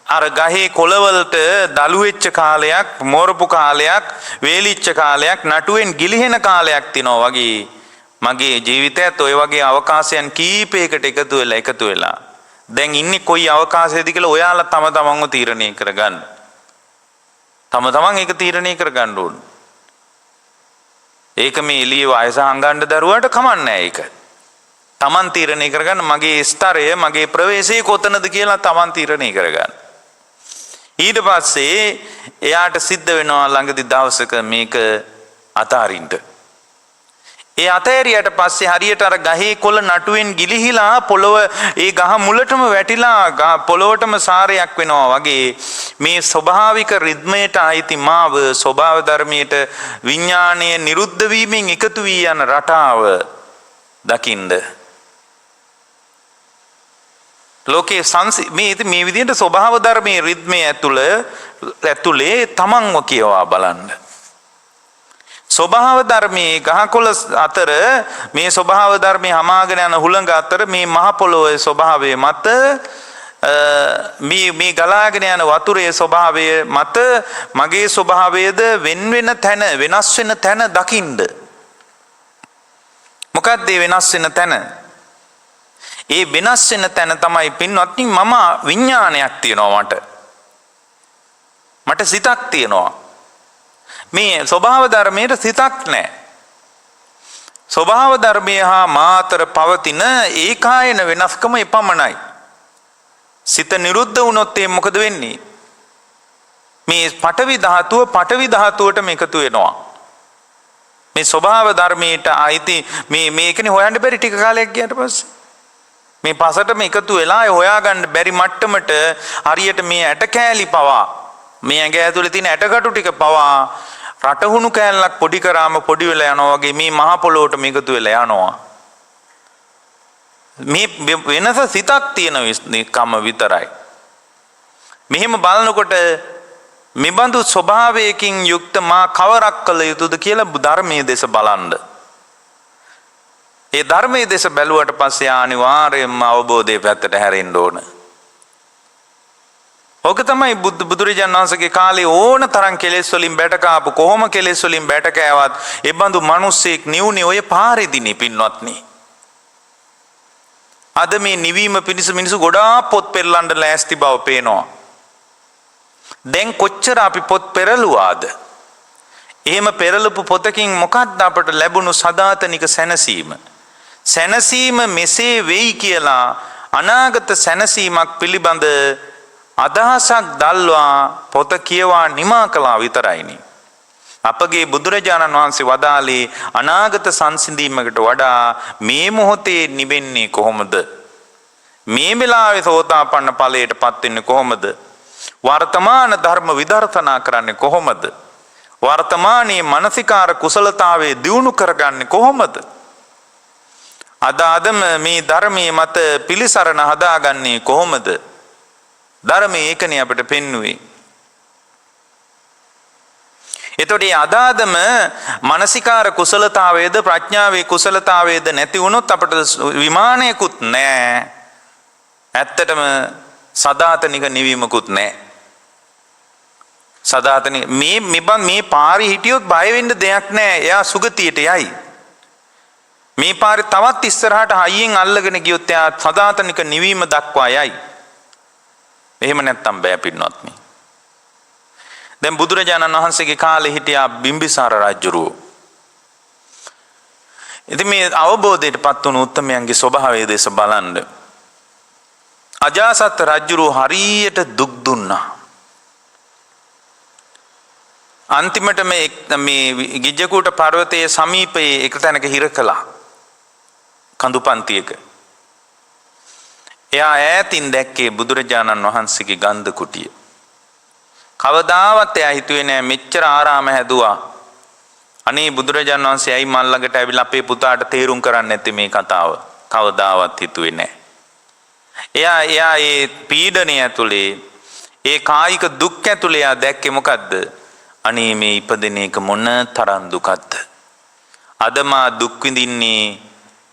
අර ගහේ කොළවලට දලු වෙච්ච කාලයක්, මෝරපු කාලයක්, වේලිච්ච කාලයක්, නටුවෙන් ගිලිහෙන කාලයක් තිනවා වගේ මගේ ජීවිතයත් ඔය වගේ අවකාශයන් කීපයකට එකතු වෙලා දැන් ඉන්නේ කොයි අවකාශයේද කියලා ඔයාලා තම තමන්ව තීරණය කරගන්න. තම තමන් ඒක තීරණය කරගන්න ඕන. ඒක මේ එළියේ වයස හංගන්න දරුවාට කමන්නේ ඒක. තමන් තීරණය කරගන්න මගේ ස්තරය, මගේ ප්‍රවේශය කොතනද කියලා තමන් තීරණය කරගන්න. ඊට පස්සේ එයාට සිද්ධ වෙනවා ළඟදි දවසක මේක අතාරින්න. ඒ අතෑරියට පස්සේ හරියට අර ගහේ කොළ නටුවෙන් ගිලිහිලා පොළොව ඒ ගහ මුලටම වැටිලා පොළොවටම සාරයක් වෙනවා වගේ මේ ස්වභාවික රිද්මයට අයිති මාව ස්වභාව ධර්මයට විඥාණය නිරුද්ධ වීමෙන් එකතු වී යන රටාව දකින්ද ලෝකේ මේ විදිහට ස්වභාව ධර්මයේ රිද්මයේ ඇතුලේ තමන්ව කියවා බලන්න. ස්වභාව ධර්මයේ ගහකොළ අතර මේ ස්වභාව ධර්මයේ හමාගෙන යන හුළඟ අතර මේ මහ පොළොවේ ස්වභාවය මත මේ ගලාගෙන යන වතුරේ ස්වභාවය මත මගේ ස්වභාවයද වෙන තැන වෙනස් වෙන තැන දකින්න. මොකක්ද මේ වෙනස් වෙන තැන? ඒ වෙනස් වෙන තැන තමයි පින්වත්නි මම විඥානයක් තියෙනවා මට සිතක් තියෙනවා. මේ ස්වභාව ධර්මයේ සිතක් නැහැ. ස්වභාව ධර්මය හා මාතර පවතින ඒකායන වෙනස්කම එපමණයි. සිත නිරුද්ධ වුණොත් මොකද වෙන්නේ? මේ පඨවි ධාතුවටම එකතු වෙනවා. මේ ස්වභාව ධර්මයට අයිති මේකනේ හොයන්න බැරි ටික කාලයක් ගියාට පස්සේ. මේ පසටම එකතු වෙලා හොයාගන්න බැරි මට්ටමට හරියට මේ ඇට කෑලි පවා මේ ඇඟ ඇතුලේ තියෙන ඇටකටු ටික පවා රටහුණු කෑල්ලක් පොඩි කරාම පොඩි වෙලා යනවා වගේ මේ මහ පොළොවට මේකතු වෙලා යනවා. මේ වෙනස සිතක් තියෙන කම විතරයි. මෙහෙම බලනකොට මෙබඳු ස්වභාවයකින් යුක්ත මා කවරක් කළ යුතුද කියලා ධර්මයේ දෙස බලන්න. ඒ ධර්මයේ දෙස බැලුවට පස්සේ අනිවාර්යයෙන්ම අවබෝධයේ පැත්තට හැරෙන්න ඕන. ඕක තමයි බුදුරජාණන් වහන්සේගේ කාලේ ඕන තරම් කෙලෙස් වලින් බැටකාපු කොහොම කෙලෙස් වලින් බැටකෑවත් ඒ බඳු මිනිස්සෙක් නිවුනේ ඔය පාරේදීනේ පින්වත්නි. අද මේ නිවීම පිණිස මිනිස්සු ගොඩාක් පොත් පෙරලන්න ලෑස්ති බව පේනවා. දැන් කොච්චර අපි පොත් පෙරළුවාද? එහෙම පෙරලපු පොතකින් මොකක්ද අපට ලැබුණු සදාතනික සැනසීම? සැනසීම මෙසේ වෙයි කියලා අනාගත සැනසීමක් පිළිබඳ අදහසක් දල්වා පොත කියවා නිමා කළා විතරයිනේ. අපගේ බුදුරජාණන් වහන්සේ වදාළේ අනාගත සංසිඳීමකට වඩා මේ මොහොතේ නිවෙන්නේ කොහොමද? මේ වෙලාවේ සෝතාපන්න ඵලයට පත් වෙන්නේ කොහොමද? වර්තමාන ධර්ම විදර්ශනා කරන්නේ කොහොමද? වර්තමානයේ මානසිකාර කුසලතාවයේ දියුණු කරගන්නේ කොහොමද? අදම මේ ධර්මයේ මත පිළිසරණ හදාගන්නේ කොහොමද? ධර්මයේ ඒකනේ අපිට පෙන්වුවේ. එතකොට මේ අදාදම මානසිකාර කුසලතාවයේද ප්‍රඥාවේ කුසලතාවයේද නැති වුණොත් අපිට විමානයකුත් නැහැ. ඇත්තටම සදාතනික නිවීමකුත් නැහැ. සදාතනික මේ පාරේ හිටියොත් බය වෙන්න දෙයක් නැහැ. එයා සුගතියට යයි. මේ පාරේ තවත් ඉස්සරහට හයියෙන් අල්ලගෙන ගියොත් එයා සදාතනික නිවීම දක්වා යයි. එහෙම නැත්තම් බෑ පින්නොත්නි. දැන් බුදුරජාණන් වහන්සේගේ කාලේ හිටියා බිම්බිසාර රජුරෝ. ඉතින් මේ අවබෝධයටපත් වුණු උත්තමයන්ගේ ස්වභාවය දෙස බලන්න. අජාසත් රජුරෝ හරියට දුක් දුන්නා. අන්තිමට මේ ගිජ්ජකූට පර්වතයේ සමීපයේ එක තැනක හිර කළා. කඳු පන්තියක. එයා ඈතින් දැක්කේ බුදුරජාණන් වහන්සේගේ ගන්ධ කුටිය. කවදාවත් එයා හිතුවේ නෑ මෙච්චර ආරාම හැදුවා. අනේ බුදුරජාණන් වහන්සේ ඇයි මල් ළඟට ඇවිල්ලා අපේ පුතාට තේරුම් කරන්නේ නැත්තේ මේ කතාව? කවදාවත් හිතුවේ නෑ. එයා ඒ පීඩනය ඇතුලේ ඒ කායික දුක් ඇතුලේ එයා දැක්කේ මොකද්ද? අනේ මේ ඉපදෙන එක මොන තරම් දුකක්ද? අද මා දුක් විඳින්නේ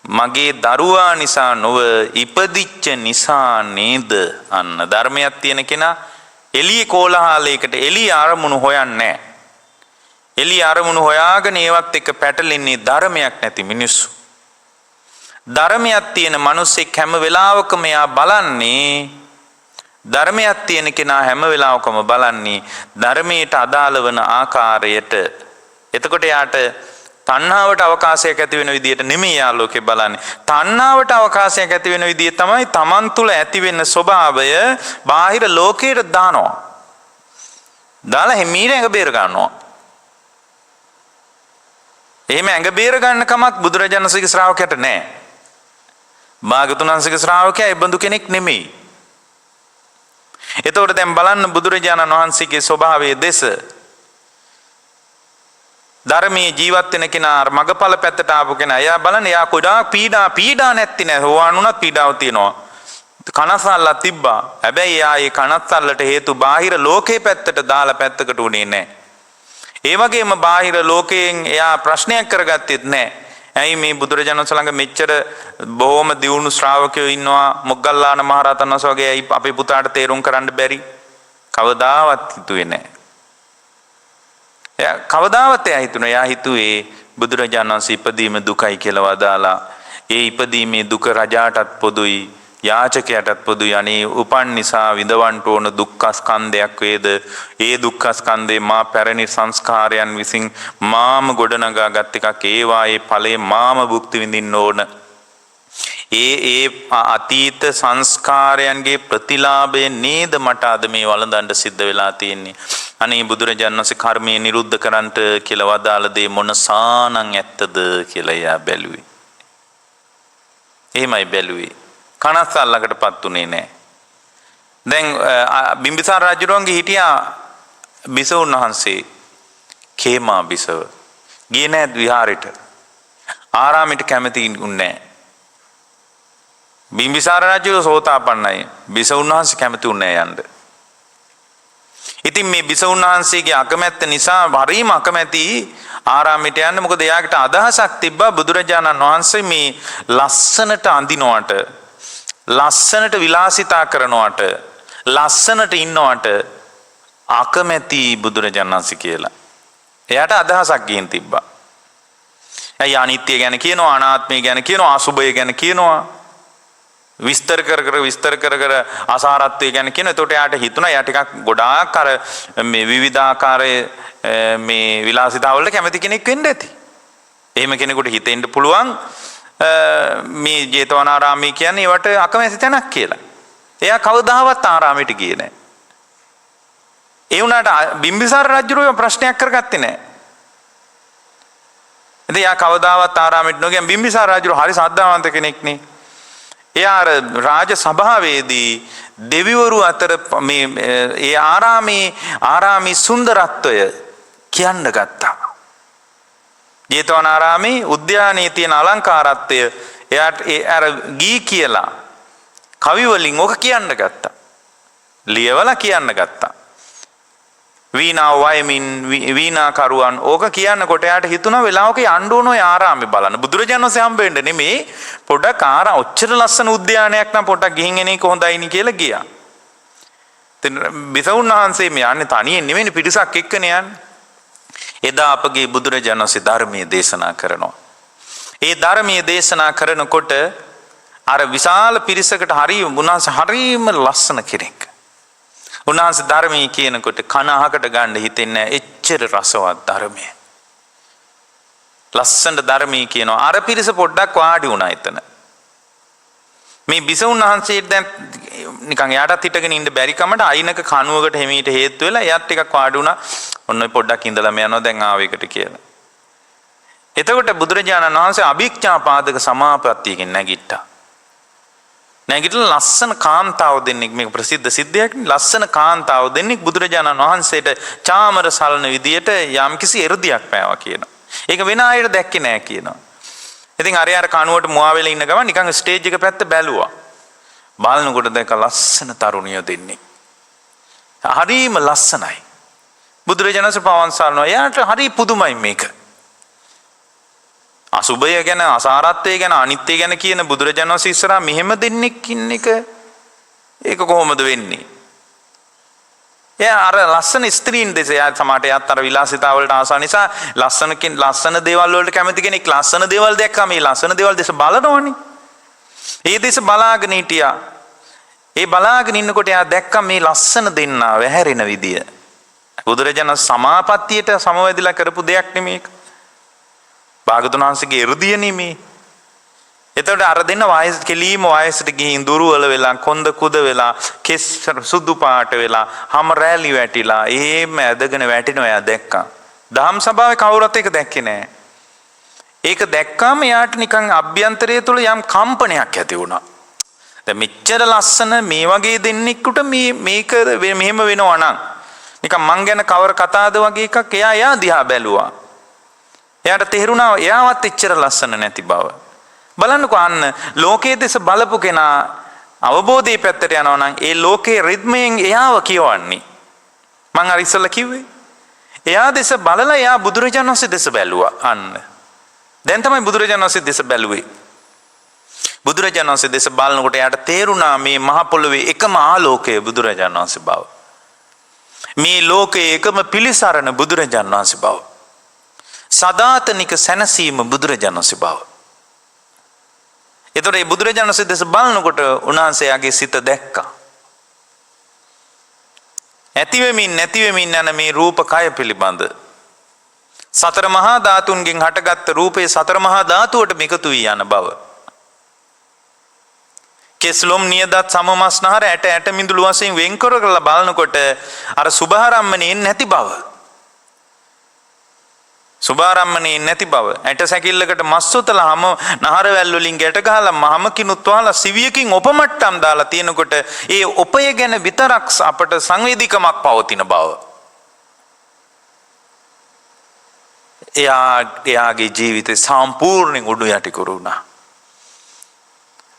මගේ දරුවා නිසා නොව ඉපදිච්ච නිසා නේද? අන්න ධර්මයක් තියෙන කෙනා එළිය කෝලහලයකට එළිය අරමුණු හොයන්නේ නැහැ. එළිය අරමුණු හොයාගෙන ඒවත් එක්ක පැටලෙන්නේ ධර්මයක් නැති මිනිස්සු. ධර්මයක් තියෙන මිනිස්සෙක් හැම වෙලාවකම එයා බලන්නේ ධර්මයක් තියෙන කෙනා හැම වෙලාවකම බලන්නේ ධර්මයට අදාළ වන ආකාරයට. එතකොට යාට තණ්හාවට අවකාශයක් ඇති වෙන විදියට නෙමෙයි ආලෝකේ බලන්නේ. තණ්හාවට අවකාශයක් ඇති වෙන විදිය තමයි Taman තුල ඇති වෙන ස්වභාවය බාහිර ලෝකයට දානවා. දාලා හිමීරෙන් බේර ගන්නවා. එහෙම ඇඟ බේර ගන්න කමක් බුදුරජාණන් වහන්සේගේ ශ්‍රාවකයට නැහැ. භාගතුන් වහන්සේගේ ශ්‍රාවකයා ඒ බඳු කෙනෙක් නෙමෙයි. එතකොට දැන් බලන්න බුදුරජාණන් වහන්සේගේ ස්වභාවයේ දෙස. ධර්මයේ ජීවත් වෙන කෙනා මගපල පැත්තට ආපු කෙනා එයා බලන්න එයා කොඩා පීඩා නැති නෑ. හොවාන් උනත් පීඩාව තියෙනවා. කනස්සල්ලක් තිබ්බා. හැබැයි එයා ඒ කනස්සල්ලට හේතු බාහිර ලෝකේ පැත්තට දාලා පැත්තකට උනේ නෑ. ඒ වගේම බාහිර ලෝකයෙන් එයා ප්‍රශ්නයක් කරගත්තෙත් නෑ. ඇයි මේ බුදුරජාණන් වහන්සේ ළඟ මෙච්චර බොහොම දියුණු ශ්‍රාවකයෝ ඉන්නවා මොග්ගල්ලාන මහරහතන් වහන්සේ වගේ ඇයි අපේ පුතාට තේරුම් කරන්න බැරි? කවදාවත් හිතුවේ නෑ. එයා කවදාවත් එයා හිතුනේ එයා හිතුවේ බුදුරජාණන් වහන්සේ ඉපදීම දුකයි කියලා වදාලා ඒ ඉපදීමේ දුක රජාටත් පොදුයි යාචකයටත් පොදුයි. අනේ උපන් නිසා විඳවන්න ඕන දුක්ඛ ස්කන්ධයක් වේද ඒ දුක්ඛ ස්කන්ධේ මා පැරණි සංස්කාරයන් විසින් මාම ගොඩනගා ගත් එකක්. ඒවායේ ඵලයේ මාම භුක්ති විඳින්න ඕන. ඒ අතීත සංස්කාරයන්ගේ ප්‍රතිලාභය නේද මට අද මේ වළඳන්න සිද්ධ වෙලා තියෙන්නේ. අනේ බුදුරජාණන් වහන්සේ කර්මය නිරුද්ධ කරන්නට කියලා වදාළ දේ මොන සානං ඇත්තද කියලා එයා බැලුවේ. එහෙමයි බැලුවේ. කනස්සල්ලකටපත් උනේ නැහැ. දැන් බිම්බිසාර රජුරන්ගේ හිටියා බිසවුන් වහන්සේ කේමා බිසව. ගියේ නැහැ විහාරෙට. ආරාමෙට කැමති උන්නේ නැහැ. බිම්බිසාර රජු සෝතාපන්නයි. බිසවුන් වහන්සේ කැමති උන්නේ නැහැ යන්න. ඉතින් මේ බිසවුන් වහන්සේගේ අකමැත්ත නිසා හරිම අකමැති ආරාමයට යන්න. මොකද එයාට අදහසක් තිබ්බා බුදුරජාණන් වහන්සේ මේ ලස්සනට අඳිනවට ලස්සනට විලාසිතා කරනවට ලස්සනට ඉන්නවට අකමැති බුදුරජාණන් වහන්සේ කියලා. එයාට අදහසක් ගින් තිබ්බා. ඇයි අනිත්‍ය ගැන කියනවා අනාත්මය ගැන කියනවා අසුභය ගැන කියනවා විස්තර කර අසාරත්වය ගැන කියන. එතකොට එයාට හිතුණා එයා ටිකක් ගොඩාක් අර මේ විවිධාකාරයේ මේ විලාසිතාවලට කැමති කෙනෙක් වෙන්න ඇති. එහෙම කෙනෙකුට හිතෙන්න පුළුවන් මේ ජේතවනාරාමයේ කියන්නේ ඒවට අකමැති තැනක් කියලා. එයා කවදාවත් ආරාමයට ගියේ නැහැ. ඒ වුණාට බිම්බිසාර රජුගේ ප්‍රශ්නයක් කරගත්තේ නැහැ. ඉතින් එයා කවදාවත් ආරාමයට නොගියන් බිම්බිසාර රජු හරි සද්ධාවන්ත කෙනෙක් නේ. එයා රාජ සභාවේදී දෙවිවරු අතර මේ ඒ ආරාමේ සුන්දරත්වය කියන්න ගත්තා. ජේතවනාරාමේ උද්‍යානයේ තියෙන අලංකාරත්වය එයාට අර ගී කියලා කවි වලින් ඕක කියන්න ගත්තා. ලියවලා කියන්න ගත්තා. වීණා වයමින් වීණාකරුවන් ඕක කියනකොට එයාට හිතුණා වෙලාවක යන්න ඕන ඔය ආරාමේ බලන්න. බුදුරජාණන් වහන්සේ හම්බ වෙන්න නෙමෙයි පොඩක් ඔච්චර ලස්සන උද්‍යානයක් නම් පොඩක් ගිහින් එන එක හොඳයි නේ කියලා ගියා. ඉතින් බිසවුන් වහන්සේ මේ යන්නේ තනියෙන් නෙමෙයි පිටසක් එක්කනේ යන්නේ. එදා අපගේ බුදුරජාණන් වහන්සේ ධර්මයේ දේශනා කරනවා. ඒ ධර්මයේ දේශනා කරනකොට අර විශාල පිරිසකට හරීම ලස්සන කෙනෙක්. උන්වහන්සේ ධර්මයේ කියනකොට කන අහකට ගන්න හිතෙන්නේ එච්චර රසවත් ධර්මය. ලස්සන ධර්මයේ කියනවා. අර පිරිස පොඩ්ඩක් වාඩි වුණා එතන. මේ බිසවුන් වහන්සේට දැන් නිකන් යාටත් හිටගෙන ඉන්න බැරි කමට අයිනක කණුවකට හිමීට හේතු වෙලා එයාත් ටිකක් වාඩි වුණා. ඔන්න පොඩ්ඩක් ඉඳලාම යනවා දැන් ආවෙකට කියලා. එතකොට බුදුරජාණන් වහන්සේ අභිඥා පාදක සමාපත්තියකින් නැගිට්ටා. නැගිටලා ලස්සන කාන්තාව දෙන්නෙක් මේක ප්‍රසිද්ධ සිද්ධියක් නේ. ලස්සන කාන්තාව දෙන්නෙක් බුදුරජාණන් වහන්සේට චාමර සලන විදියට යම්කිසි එ르දියක් පෑවා කියනවා. ඒක වෙන අයට දැක්කේ නෑ කියනවා. ඉතින් අර කණුවට මුවා වෙලා ඉන්න ගමන් නිකන් ස්ටේජ් එක පැත්ත බැලුවා. බලනකොට දැක ලස්සන තරුණිය දෙන්නේ. හරිම ලස්සනයි. බුදුරජාණන් වහන්සේ පවන් සලනවා. එයාට හරි පුදුමයි මේක. අසුභය ගැන අසාරත්වය ගැන අනිත්‍ය ගැන කියන බුදුරජාණන් වහන්සේ ඉස්සරහා මෙහෙම දෙන්නෙක් ඉන්න එක ඒක කොහොමද වෙන්නේ? එයා අර ලස්සන ස්ත්‍රීන් දෙස එයා සමහරට එයාත් අර විලාසිතාව වලට ආසා නිසා ලස්සන දේවල් වලට කැමති කෙනෙක් ලස්සන දේවල් දැක්කම මේ ලස්සන දේවල් දෙස බලනවනේ. ඒ දෙස බලාගෙන හිටියා. ඒ බලාගෙන ඉන්නකොට එයා දැක්ක මේ ලස්සන දෙන්නා වැහැරෙන විදිය. බුදුරජාණන් සමාපත්තියට සමවැදිලා කරපු දෙයක් නෙමෙයි. භාගතුන් වහන්සේගේ එ르දිය නෙමෙයි. එතකොට අර දෙන්න කෙලීම වයසට ගිහින් දුර්වල වෙලා කොන්ද කුද වෙලා කෙස් සුදු පාට වෙලා හැම රැලි වැටිලා එහෙම ඇදගෙන වැටෙනවා එයා දැක්කා. දහම් සභාවේ කවුරුත් ඒක දැක්කේ නැහැ. ඒක දැක්කාම එයාට නිකන් අභ්‍යන්තරය තුළ යම් කම්පනයක් ඇති වුණා. දැන් මෙච්චර ලස්සන මේ වගේ දෙන්නෙකුට මේක මෙහෙම වෙනවා නම් නිකන් මං ගැන කවර කතාවද වගේ එකක් එයා දිහා බැලුවා. එයාට තේරුණා එයාවත් එච්චර ලස්සන නැති බව. බලන්නකෝ අන්න ලෝකයේ දෙස බලපු කෙනා අවබෝධයේ පැත්තට යනවා නම් ඒ ලෝකයේ රිද්මයෙන් එයාව කියවන්නේ. මං අර ඉස්සෙල්ලා කිව්වේ. එයා දෙස බලලා එයා බුදුරජාණන් වහන්සේ දෙස බැලුවා අන්න. දැන් තමයි බුදුරජාණන් වහන්සේ දෙස බැලුවේ. බුදුරජාණන් වහන්සේ දෙස බලනකොට එයාට තේරුණා මේ මහ පොළොවේ එකම ආලෝකය බුදුරජාණන් වහන්සේ බව. මේ ලෝකයේ එකම පිළිසරණ බුදුරජාණන් වහන්සේ බව. සදාතනික සැනසීම බුදුරජාණන් වහන්සේ බව. එතකොට මේ බුදුරජාණන් වහන්සේ දෙස බලනකොට උන්වහන්සේගේ සිත දැක්කා. ඇතිවෙමින් නැතිවෙමින් යන මේ රූප කය පිළිබඳ සතර මහා ධාතුන්ගෙන් හටගත්ත රූපේ සතර මහා ධාතුවට එකතු වී යන බව. කෙස්ලොම් නියදත් සමමස්නහර ඇට මිදුළු වශයෙන් වෙන්කර කරලා බලනකොට අර සුභාරම්මණයෙන් නැති බව. සුභාරම්මණයෙන් නැති බව. ඇට සැකිල්ලකට මස් සොතලා හැම නහර වැල් වලින් ගැට ගහලා මහම කිනුත් වහලා සිවියකින් ඔපමට්ටම් දාලා තියෙනකොට ඒ ඔපය ගැන විතරක් අපට සංවේදීකමක් පවතින බව. එයාගේ ජීවිතේ සම්පූර්ණයෙන් උඩු යටි කරුණා.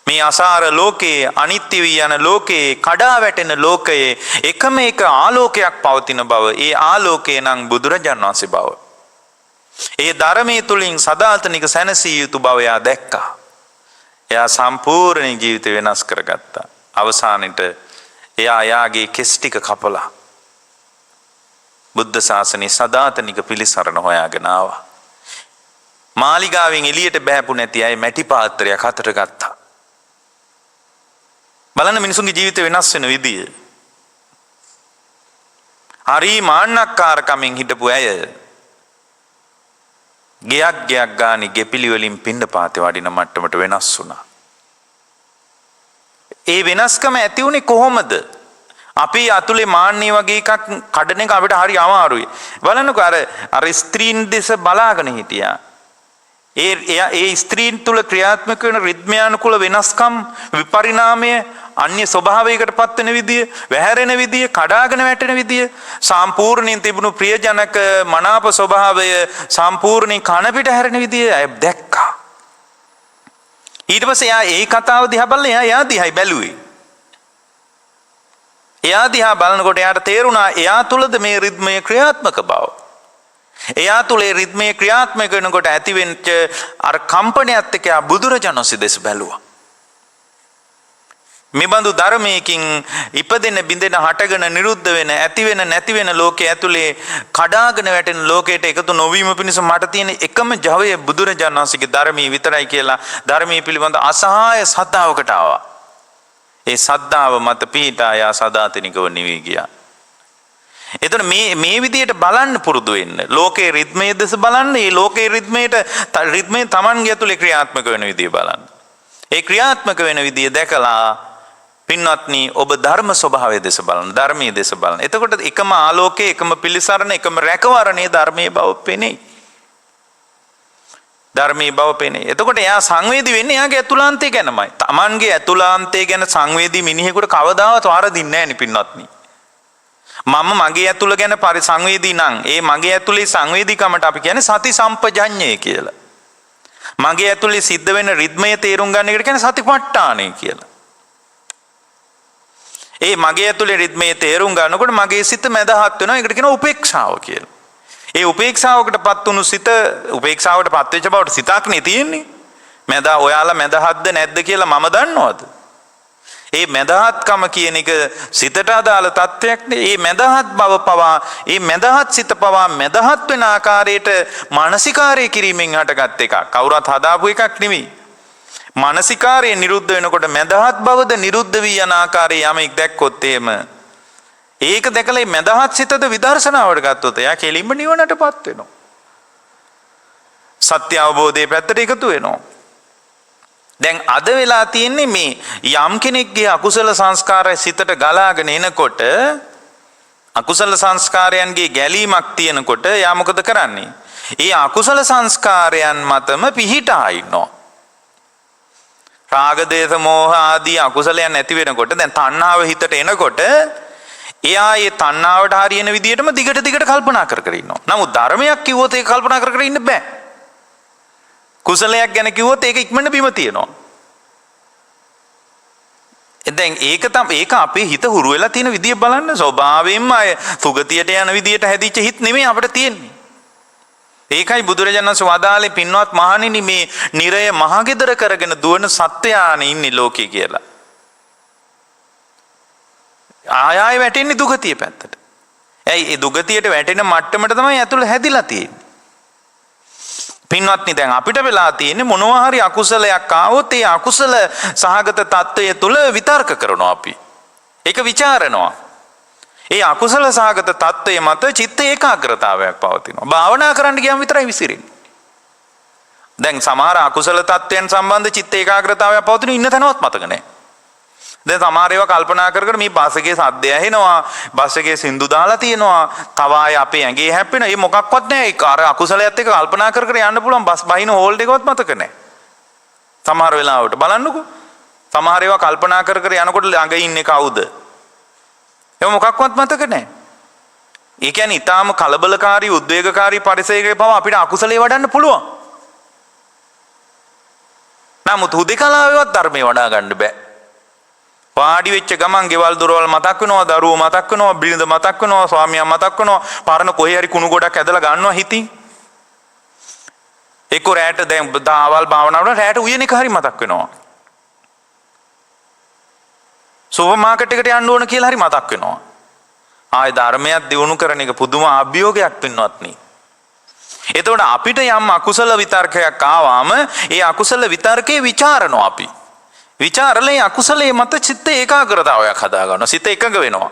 මේ අසාර ලෝකයේ අනිත්‍ය වී යන ලෝකයේ කඩා වැටෙන ලෝකයේ එකම එක ආලෝකයක් පවතින බව. ඒ ආලෝකය නම් බුදුරජාණන් වහන්සේ බව. ඒ ධර්මයේ තුලින් සදාතනික සැනසිය යුතු බව එයා දැක්කා. එයා සම්පූර්ණ ජීවිත වෙනස් කරගත්තා. අවසානෙට එයාගේ කෙස් ටික කපලා බුද්ධ ශාසනයේ සදාතනික පිළිසරණ හොයාගෙන ආවා. මාලිගාවෙන් එළියට බහැපු නැති අය මැටි පාත්‍රයක් අතට ගත්තා. බලන්න මිනිසුන්ගේ ජීවිත වෙනස් වෙන විදිය. හරි මාන්නක්කාරකමින් හිටපු අය ගයක් ගානේ ගෙපිලි වලින් පින්නපාතේ වඩින මට්ටමට වෙනස් වුණා. ඒ වෙනස්කම ඇති උනේ කොහොමද? අපි අතුලේ මාන්නේ වගේ එකක් කඩන එක අපිට හරි අමාරුයි. බලන්නකෝ අර ස්ත්‍රීන් දෙස බලාගෙන හිටියා. ඒ ස්ත්‍රීන් තුල ක්‍රියාත්මක වෙන රිද්මයානුකූල වෙනස්කම් විපරිණාමය අන්‍ය ස්වභාවයකට පත් වෙන විදිය, වැහැරෙන විදිය, කඩාගෙන වැටෙන විදිය, සම්පූර්ණයෙන් තිබුණු ප්‍රියජනක මනාප ස්වභාවය සම්පූර්ණයෙන් කන පිට හැරෙන විදිය අය දැක්කා. ඊට පස්සේ එයා ඒ කතාව දිහා බලලා එයා දිහායි බැලුවේ. එයා දිහා බලනකොට එයාට තේරුණා එයා තුලද මේ රිද්මය ක්‍රියාත්මක බව. එයා තුලේ රිද්මය ක්‍රියාත්මක වෙනකොට ඇතිවෙච්ච අර කම්පනයත් එක්ක එයා බුදුරජාණන් වහන්සේ දෙස බැලුවා. මෙබඳු ධර්මයකින් ඉපදෙන බිඳෙන හටගෙන නිරුද්ධ වෙන ඇති වෙන නැති වෙන ලෝකයේ ඇතුලේ කඩාගෙන වැටෙන ලෝකයට එකතු නොවීම පිණිස මට තියෙන එකම ජවය බුදුරජාණන් වහන්සේගේ ධර්මයේ විතරයි කියලා ධර්මයේ පිළිබඳ අසහාය සද්ධාවකට ආවා. ඒ සද්ධාව මත පිහිටා යා සදාතනිකව නිවි ගියා. එතකොට මේ විදියට බලන්න පුරුදු වෙන්න. ලෝකයේ රිද්මයේ දෙස බලන්න. මේ ලෝකයේ රිද්මයේ Tamanගේ ඇතුලේ ක්‍රියාත්මක වෙන විදිය බලන්න. ඒ ක්‍රියාත්මක වෙන විදිය දැකලා පින්වත්නි ඔබ ධර්ම ස්වභාවය දෙස බලන්න. ධර්මයේ දෙස බලන්න. එතකොට එකම ආලෝකයේ එකම පිළිසරණ එකම රැකවරණයේ ධර්මයේ බව පෙනේ. ධර්මයේ බව පෙනේ. එතකොට එයා සංවේදී වෙන්නේ එයාගේ ඇතුළාන්තය ගැනමයි. Tamanගේ ඇතුළාන්තය ගැන සංවේදී මිනිහෙකුට කවදාවත් වරදින්නේ නැහැ නේ පින්වත්නි. මම මගේ ඇතුළ ගැන සංවේදී නම් ඒ මගේ ඇතුළේ සංවේදීකමට අපි කියන්නේ සති සම්පජඤ්ඤය කියලා. මගේ ඇතුළේ සිද්ධ වෙන රිද්මය තේරුම් ගන්න එකට කියන්නේ සතිපට්ඨානය කියලා. ඒ මගේ ඇතුළේ රිද්මය තේරුම් ගන්නකොට මගේ සිත මැදහත් වෙනවා. ඒකට කියනවා උපේක්ෂාව කියලා. ඒ උපේක්ෂාවකටපත් වුණු සිත උපේක්ෂාවටපත් වෙච්ච බවට සිතක් නේ තියෙන්නේ. ඔයාලා මැදහත්ද නැද්ද කියලා මම දන්නවද? ඒ මැදහත්කම කියන එක සිතට අදාළ තත්වයක් නේ. ඒ මැදහත් බව පවා ඒ මැදහත් සිත පවා මැදහත් වෙන ආකාරයට මානසිකාරය කිරීමෙන් හටගත් එකක්. කවුරුත් හදාපු එකක් නෙමෙයි. මානසිකාරය නිරුද්ධ වෙනකොට මැදහත් බවද නිරුද්ධ වී යන ආකාරය යමෙක් දැක්කොත් එහෙම ඒක දැකලා මැදහත් සිතද විදර්ශනාවට ගත්තොත් එයා කෙලින්ම නිවනටපත් වෙනවා. සත්‍ය අවබෝධයේ පැත්තට එකතු වෙනවා. දැන් අද වෙලා තියෙන්නේ මේ යම් කෙනෙක්ගේ අකුසල සංස්කාරය සිතට ගලාගෙන එනකොට අකුසල සංස්කාරයන්ගේ ගැලීමක් තියෙනකොට යා මොකද කරන්නේ? ඒ අකුසල සංස්කාරයන් මතම පිහිටා ඉන්නවා. රාග දේශ මෝහ ආදී අකුසලයන් ඇති වෙනකොට දැන් තණ්හාව හිතට එනකොට එයා ඒ තණ්හාවට හරියන විදිහටම දිගට දිගට කල්පනා කර කර ඉන්නවා. නමුත් ධර්මයක් කිව්වොත් ඒක කල්පනා කර කර ඉන්න බෑ. කුසලයක් ගැන කිව්වොත් ඒක ඉක්මනට බිම තියෙනවා. දැන් ඒක අපේ හිත හුරු වෙලා තියෙන විදිය බලන්න. ස්වභාවයෙන්ම අය සුගතියට යන විදියට හැදිච්ච හිත නෙමෙයි අපිට තියෙන්නේ. ඒකයි බුදුරජාණන් වහන්සේ වදාළේ පින්වත් මහණෙනි මේ නිරය මහගෙදර කරගෙන දුවන සත්වයානේ ඉන්නේ ලෝකේ කියලා. ආය වැටෙන්නේ දුගතිය පැත්තට. ඇයි ඒ දුගතියට වැටෙන මට්ටමට තමයි ඇතුළ හැදිලා තියෙන්නේ. පින්වත්නි දැන් අපිට වෙලා තියෙන්නේ මොනවා හරි අකුසලයක් ආවොත් ඒ අකුසල සහගත తত্ত্বය තුළ විතර්ක කරනවා අපි. ඒක ਵਿਚාරනවා. ඒ අකුසල සහගත తত্ত্বය මත චිත්ත ඒකාග්‍රතාවයක් පවතිනවා. භාවනා කරන්න ගියාම විතරයි විසිරෙන්නේ. දැන් සමහර අකුසල తত্ত্বයන් සම්බන්ධ චිත්ත ඒකාග්‍රතාවයක් පවතින ඉන්න තැනවත් මතක නැහැ. දැන් සමහර ඒවා කල්පනා කර කර මේ බස් එකේ සද්දය ඇහෙනවා, බස් එකේ සින්දු දාලා තියෙනවා, තව ආයේ අපේ ඇඟේ හැප්පෙනවා. මේ මොකක්වත් නැහැ. ඒක අර අකුසලයත් එක්ක කල්පනා කර කර යන්න පුළුවන්. බස් බහින හෝල්ඩ් එකවත් මතක නැහැ. සමහර වෙලාවට බලන්නකෝ. සමහර ඒවා කල්පනා කර කර යනකොට ළඟ ඉන්නේ කවුද? ඒක මොකක්වත් මතක නැහැ. ඒ කියන්නේ ඊටාම කලබලකාරී උද්වේගකාරී පරිසරයක පව අපිට අකුසලයේ වඩන්න පුළුවන්. නමුත් හුදේකලාවේවත් ධර්මයේ වඩා ගන්න බෑ. වාඩි වෙච්ච ගමන් ගෙවල් දොරවල් මතක් වෙනවා, දරුවෝ මතක් වෙනවා, බිරිඳ මතක් වෙනවා, ස්වාමියා මතක් වෙනවා, පරණ කොහේ හරි කුණු ගොඩක් ඇදලා ගන්නවා හිතින්. එක්ක රැට දැන් දාවල් භාවනාවට රැට උයන එක හරි මතක් වෙනවා. සුපර් මාකට් එකට යන්න ඕන කියලා හරි මතක් වෙනවා. ආය ධර්මයක් දියුණු කරන එක පුදුම අභියෝගයක් පින්වත්නි. එතකොට අපිට යම් අකුසල විතර්කයක් ආවම ඒ අකුසල විතර්කේ ਵਿਚාරනවා අපි. විචාරලේ අකුසලයේ මත චිත්ත ඒකාග්‍රතාවයක් හදා ගන්නවා. සිත එකඟ වෙනවා.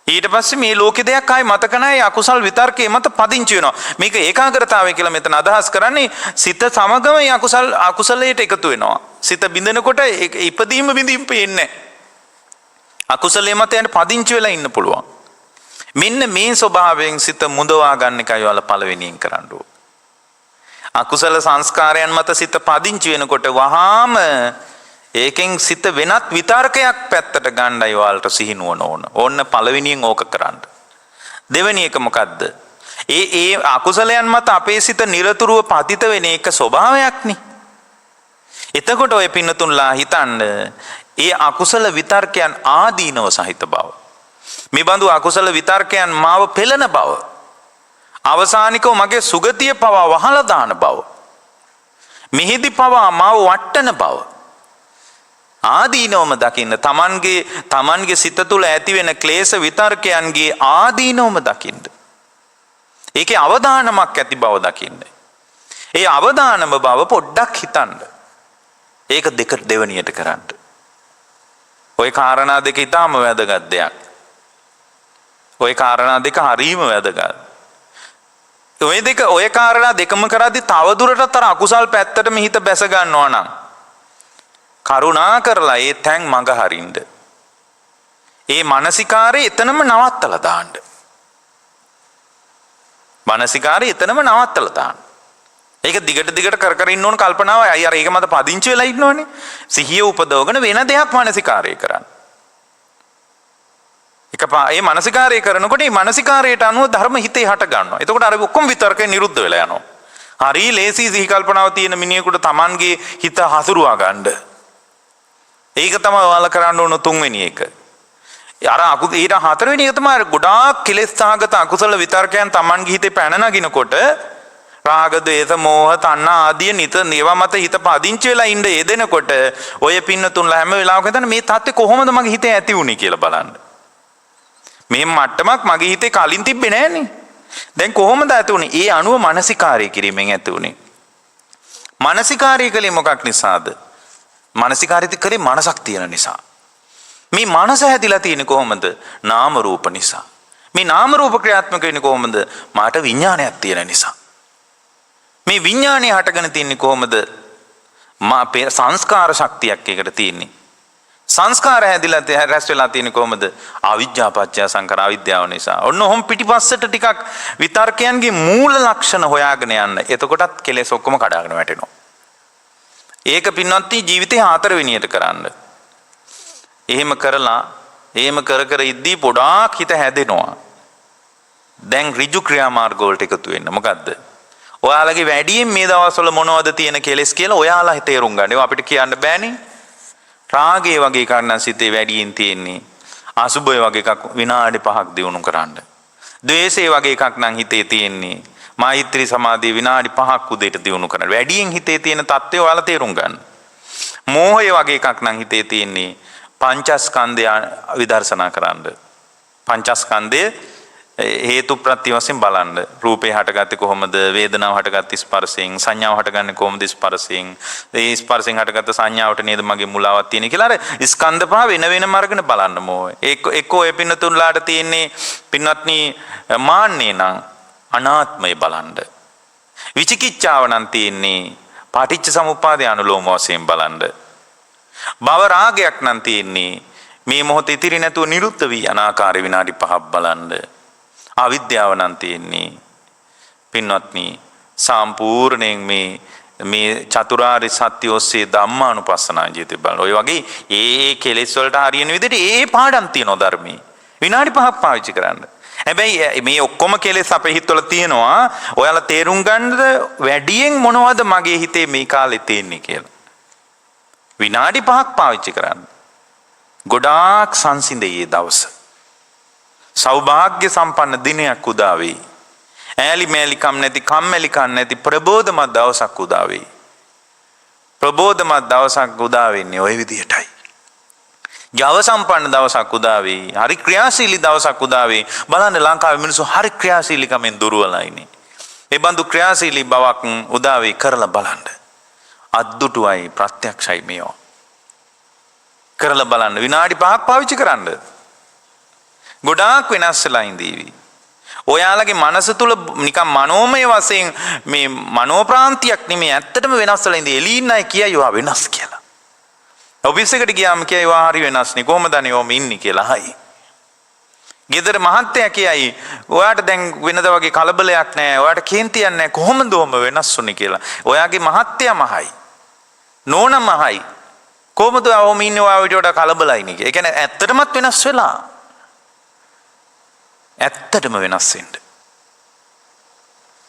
ඊට පස්සේ මේ ලෝකේ දෙයක් ආයි මතක නැහැ. අකුසල් විතර්කයේ මත පදිංචි වෙනවා. මේක ඒකාග්‍රතාවය කියලා මෙතන අදහස් කරන්නේ සිත සමගම මේ අකුසලයට එකතු වෙනවා. සිත බිඳෙනකොට ඉපදීම බිඳීම පේන්නේ අකුසලයේ මත යන පදිංචි වෙලා ඉන්න පුළුවන්. මෙන්න මේ ස්වභාවයෙන් සිත මුදවා ගන්න එකයි වල පළවෙනියෙන් කරන්න ඕන. අකුසල සංස්කාරයන් මත සිත පදිංචි වෙනකොට වහාම ඒකෙන් සිත වෙනත් විතර්කයක් පැත්තට ගන්නයි ඔයාලට සිහිනුවන ඕන. ඕන්න පළවෙනියෙන් ඕක කරන්න. දෙවෙනි එක මොකද්ද? ඒ අකුසලයන් මත අපේ සිත නිරතුරුව පතිත වෙන එක ස්වභාවයක්නේ. එතකොට ඔය පින්නතුන්ලා හිතන්න ඒ අකුසල විතර්කයන් ආදීනව සහිත බව. මේ බඳු අකුසල විතර්කයන් මාව පෙළන බව. අවසානිකව මගේ සුගතිය පවා වහලා දාන බව. මිහිදි පවා මාව වට්ටන බව. ආදීනවම දකින්න තමන්ගේ සිත තුළ ඇති වෙන ක්ලේශ විතර්කයන්ගේ ආදීනවම දකින්න. ඒකේ අවදානමක් ඇති බව දකින්න. ඒ අවදානම බව පොඩ්ඩක් හිතන්න. ඒක දෙවනියට කරන්න. ওই කාරණා දෙක ඊටාම වැදගත් දෙයක්. ওই කාරණා දෙක හරීම වැදගත්. ඔය කාරණා දෙකම කරද්දී තවදුරටත් අර අකුසල් පැත්තටම හිත බැස ගන්නවා නම් කරුණා කරලා ඒ තැන් මඟ හරින්න. ඒ මානසිකාරය එතනම නවත්තලා දාන්න. මානසිකාරය එතනම නවත්තලා දාන්න. ඒක දිගට කර ඉන්න ඕන කල්පනාව. අය අර ඒක මත පදිංචි වෙලා ඉන්නෝනේ. සිහිය උපදවගෙන වෙන දෙයක් මානසිකාරය කරන්න. ඒ මානසිකාරය කරනකොට මේ මානසිකාරයට අනුව ධර්ම හිතේ හට ගන්නවා. එතකොට අර ඔක්කොම විතර්කේ නිරුද්ධ වෙලා යනවා. හරි ලේසි සිහි කල්පනාව තියෙන මිනිහෙකුට Tamanගේ හිත හසුරුවා ගන්න. ඒක තමයි ඔයාලා කරන්න ඕන තුන්වෙනි එක. අර ඊට හතරවෙනි එක තමයි ගොඩාක් කෙලෙස් සහගත අකුසල විතර්කයන් Tamanගේ හිතේ පැන නගිනකොට රාග, ද්වේෂ, මෝහ, තණ්හා ආදී ඒවා මත හිත පදිංචි වෙලා ඉන්න යෙදෙනකොට ඔය පින්නතුන්ලා හැම වෙලාවකම හිතන්නේ මේ தත්ත්වය කොහොමද මගේ හිතේ ඇති වුනේ කියලා බලන්න. මේ මට්ටමක් මගේ හිතේ කලින් තිබ්බේ නෑනේ. දැන් කොහොමද ඇති වුනේ? ඒ අනුව මානසිකාරය කිරීමෙන් ඇති වුනේ. මානසිකාරය කලේ මොකක් නිසාද? මානසිකාරිත කරේ මනසක් තියෙන නිසා. මේ මනස හැදිලා තියෙන්නේ කොහොමද? නාම රූප නිසා. මේ නාම රූප ක්‍රියාත්මක වෙන්නේ කොහොමද? මාට විඥානයක් තියෙන නිසා. මේ විඥානය හටගෙන තින්නේ කොහොමද? සංස්කාර ශක්තියක් එකට තියෙන්නේ. සංස්කාර හැදිලා රැස් වෙලා තියෙන කොහමද? අවිජ්ජා පත්‍ය සංඛාර, අවිද්‍යාව නිසා. ඔන්න ඔහොම පිටිපස්සට ටිකක් විතර්කයන්ගේ මූල ලක්ෂණ හොයාගෙන යන්න. එතකොටත් කෙලෙස් ඔක්කොම කඩාගෙන වැටෙනවා. ඒක පින්වත්නි ජීවිතේ 4 වෙනියට කරන්න. එහෙම කර කර ඉද්දී පොඩාක් හිත හැදෙනවා. දැන් ඍජු ක්‍රියාමාර්ග වලට එකතු වෙන්න. මොකද්ද? ඔයාලගේ වැඩියෙන් මේ දවස්වල මොනවද තියෙන කෙලෙස් කියලා ඔයාලා තේරුම් ගන්න. ඒවා අපිට කියන්න බෑනේ. රාගය වගේ එකක් නම් සිතේ වැඩියෙන් තියෙන්නේ. අසුභය වගේ එකක් විනාඩි 5ක් දිනු කරන්න. ද්වේෂය වගේ එකක් නම් හිතේ තියෙන්නේ. මෛත්‍රී සමාධිය විනාඩි 5ක් උදේට දිනු කරන්න. වැඩියෙන් හිතේ තියෙන தත්ත්වය ඔයාලා තේරුම් ගන්න. මෝහය වගේ එකක් නම් හිතේ තියෙන්නේ. පංචස්කන්ධය විදර්ශනා කරන්න. පංචස්කන්ධය හේතු ප්‍රත්‍ය වශයෙන් බලන්න. රූපේ හටගත්තේ කොහොමද? වේදනාව හටගත්තේ ස්පර්ශයෙන්. සංඥාව හටගන්නේ කොහොමද? ස්පර්ශයෙන්. ඒ ස්පර්ශයෙන් හටගත්ත සංඥාවට නේද මගේ මුලාවක් තියෙන්නේ කියලා අර ස්කන්ධ පහ වෙන වෙනම අරගෙන බලන්න ඕනේ. එක්කෝ ඒ පින්නතුන්ලාට තියෙන්නේ පින්වත්නි මාන්නේ නම් අනාත්මය බලන්න. විචිකිච්ඡාව නම් තියෙන්නේ පාටිච්ච සමුප්පාදය අනුලෝම වශයෙන් බලන්න. භව රාගයක් නම් තියෙන්නේ මේ මොහොත ඉතිරි නැතුව නිරුද්ධ වී යන ආකාරය විනාඩි 5ක් බලන්න. අවිද්‍යාව නම් තියෙන්නේ පින්වත්නි සම්පූර්ණයෙන් මේ චතුරාර්ය සත්‍ය ඔස්සේ ධම්මානුපස්සනා ජීවිතය බලන. ඔය වගේ ඒ කෙලෙස් වලට හරියන විදිහට ඒ පාඩම් තියෙනවා ධර්මයේ. විනාඩි 5ක් පාවිච්චි කරන්න. හැබැයි මේ ඔක්කොම කෙලෙස් අපේ හිතවල තියෙනවා. ඔයාලා තේරුම් ගන්නද වැඩියෙන් මොනවද මගේ හිතේ මේ කාලේ තියෙන්නේ කියලා. විනාඩි 5ක් පාවිච්චි කරන්න. ගොඩාක් සංසිඳේ දවස. සෞභාග්‍ය සම්පන්න දිනයක් උදා වෙයි. ඈලි මේලිකම් නැති කම්මැලිකම් නැති ප්‍රබෝධමත් දවසක් උදා වෙයි. ප්‍රබෝධමත් දවසක් උදා වෙන්නේ ওই විදිහටයි. ජව සම්පන්න දවසක් උදා වෙයි. හරි ක්‍රියාශීලී දවසක් උදා වෙයි. බලන්න ලංකාවේ මිනිස්සු හරි ක්‍රියාශීලීකමෙන් දුර්වලයිනේ. ඒ බඳු ක්‍රියාශීලී බවක් උදා වෙයි කරලා බලන්න. අද්දුටුවයි ප්‍රත්‍යක්ෂයි මේවා. කරලා බලන්න විනාඩි 5ක් පාවිච්චි කරන්න. ගොඩාක් වෙනස් වෙලා ඉඳීවි. ඔයාලගේ මනස තුල නිකන් මනෝමය වශයෙන් මේ මනෝප්‍රාන්තියක් නෙමෙයි ඇත්තටම වෙනස් වෙලා ඉඳී. එළින් අය කියයි ඔයා වෙනස් කියලා. ඔෆිස් එකට ගියාම කියයි ඔයා හරි වෙනස් නේ. කොහොමද අනේ ඔම ඉන්නේ කියලා. හයි. ගෙදර මහත්තයා කියයි ඔයාට දැන් වෙනද වගේ කලබලයක් නැහැ. ඔයාට කේන්තියක් නැහැ. කොහොමද ඔම වෙනස් වුනේ කියලා. ඔයාගේ මහත්තයා මහයි. නෝනා මහයි. කොහොමද ඔම ඉන්නේ ඔයා විදියට කලබලයි නේ. ඒ කියන්නේ ඇත්තටමත් වෙනස් වෙලා. ඇත්තටම වෙනස් වෙන්න.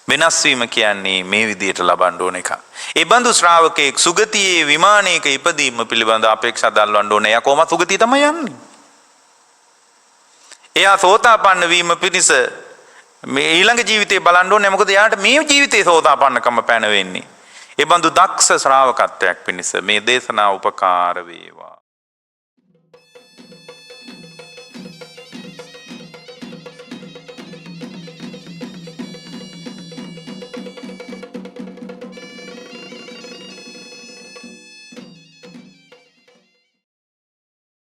වෙනස් වීම කියන්නේ මේ විදියට ලබන්න ඕන එක. ඒ බඳු ශ්‍රාවකෙක් සුගතියේ විමානයක ඉපදීම පිළිබඳ අපේක්ෂා දල්වන්න ඕනේ. එයා කොහොමද සුගතිය තමයි යන්නේ. එයා සෝතාපන්න වීම පිණිස මේ ඊළඟ ජීවිතේ බලන්න ඕනේ. මොකද එයාට මේ ජීවිතේ සෝතාපන්නකම පැන වෙන්නේ. ඒ බඳු දක්ෂ ශ්‍රාවකත්වයක් පිණිස මේ දේශනාව උපකාර වේවා.